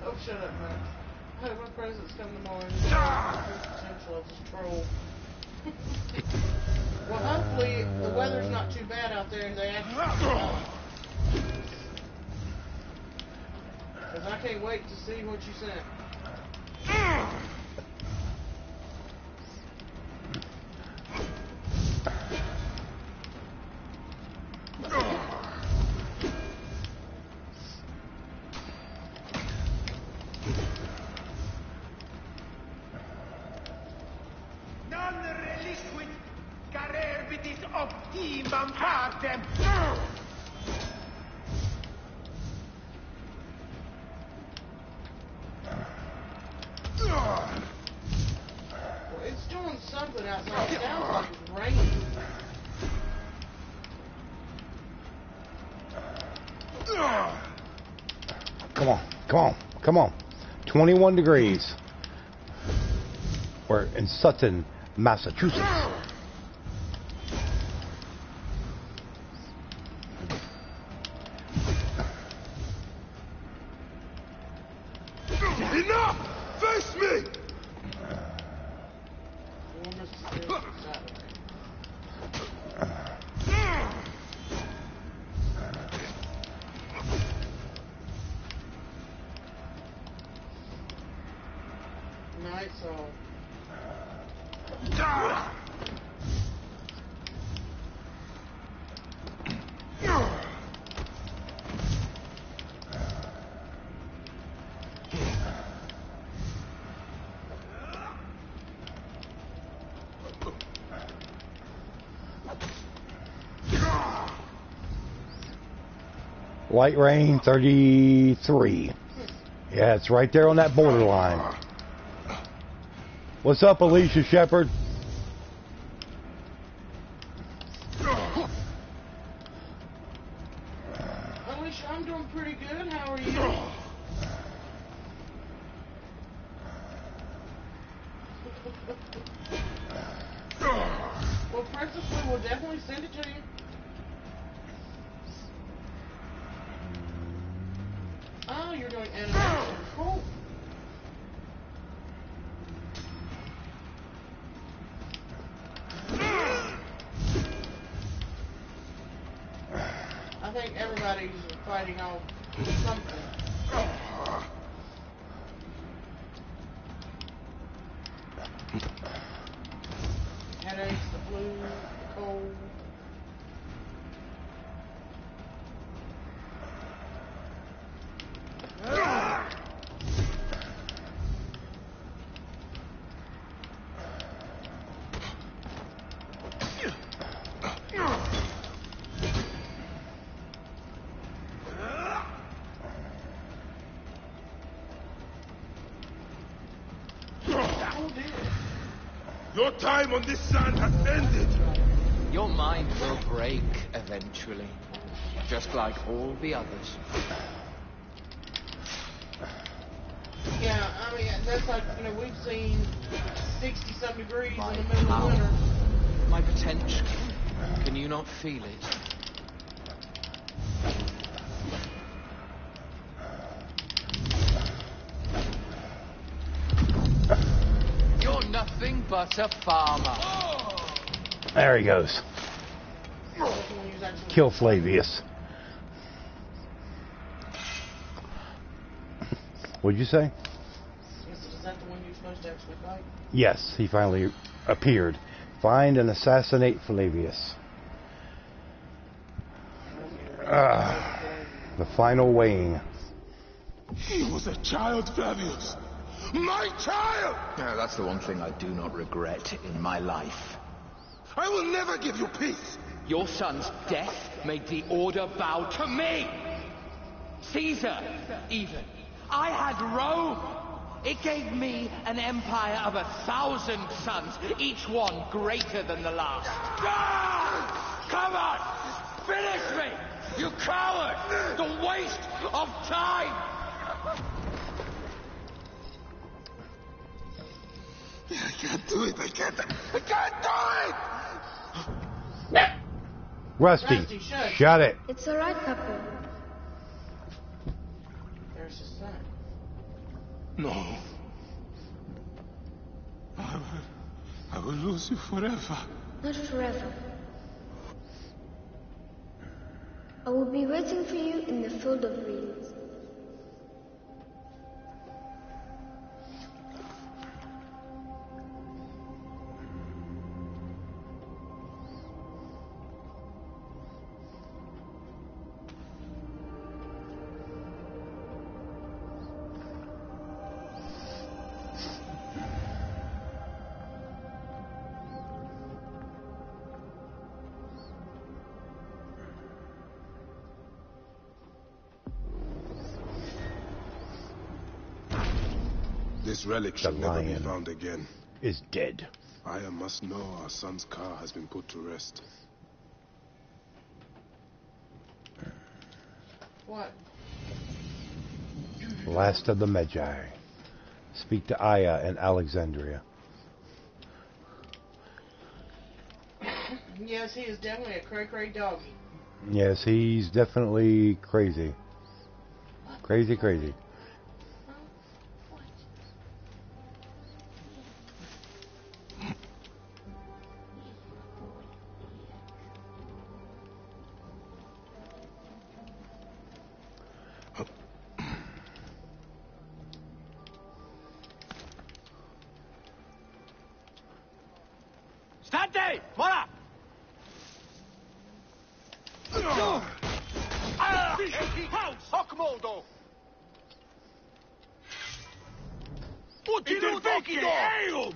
B: Oh, shut up, Max. I hope my presents come tomorrow and the potential of this troll. Well, hopefully the weather's not too bad out there and they actually because I can't wait to see what you sent. It's doing something outside. It sounds like it's raining.
A: Come on, come on, come on. 21 degrees. We're in Sutton, Massachusetts.
C: Enough! Face me!
B: Night Soul.
A: Light rain, 33. Yeah, it's right there on that borderline. What's up, Alicia Shepherd?
B: Alicia, I'm doing pretty good. How are you? Well, Princess, we will definitely send it to you. Oh, you're doing animation. Cool. I think everybody's fighting off something. Headaches, the flu, the cold. Who did?
C: Your time on this land has ended.
Q: Your mind will break eventually, just like all the others.
B: Yeah, I mean, that's like, you know, we've seen 60-some degrees in the middle of winter.
Q: My potential. Can you not feel it? You're nothing but a farmer.
A: There he goes. Kill Flavius. What'd you say?
B: Is that the one you're supposed to actually fight?
A: Yes, he finally appeared. Find and assassinate Flavius. The final weighing.
C: He was a child, Flavius. My child!
Q: Yeah, that's the one thing I do not regret in my life.
C: I will never give you peace.
Q: Your son's death made the Order bow to me. Caesar, even. I had Rome. It gave me an empire of 1,000 sons, each one greater than the last. Ah! Come on! Finish me! You coward! The waste of time!
C: I can't do it. I can't do it!
A: Rusty, shut it.
R: It's all right, Papa.
B: There's his son.
C: No. I will lose you forever.
R: Not forever. I will be waiting for you in the field of reeds.
C: This relic shall never be found again.
A: Is dead.
C: Aya must know our son's car has been put to rest.
B: What?
A: Last of the Magi. Speak to Aya in Alexandria.
B: Yes, he is definitely a cray-cray doggy.
A: Yes, he's definitely crazy. Crazy, crazy.
N: Stante! Voilà! Hoc Utile vecchio!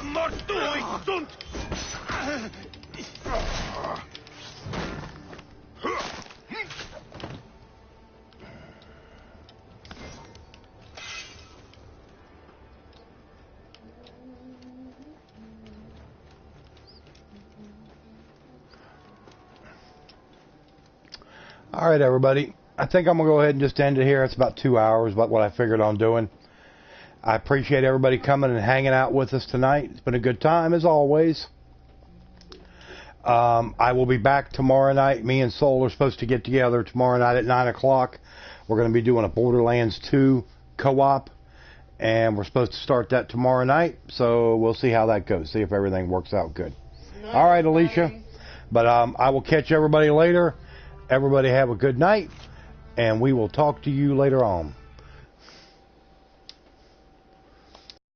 N: Mortui sunt!
A: All right, everybody. I think I'm going to go ahead and just end it here. It's about 2 hours, about what I figured on doing. I appreciate everybody coming and hanging out with us tonight. It's been a good time, as always. I will be back tomorrow night. Me and Soul are supposed to get together tomorrow night at 9 o'clock. We're going to be doing a Borderlands 2 co-op, and we're supposed to start that tomorrow night. So we'll see how that goes, see if everything works out good. All right, Alicia. But I will catch everybody later. Everybody have a good night, and we will talk to you later on.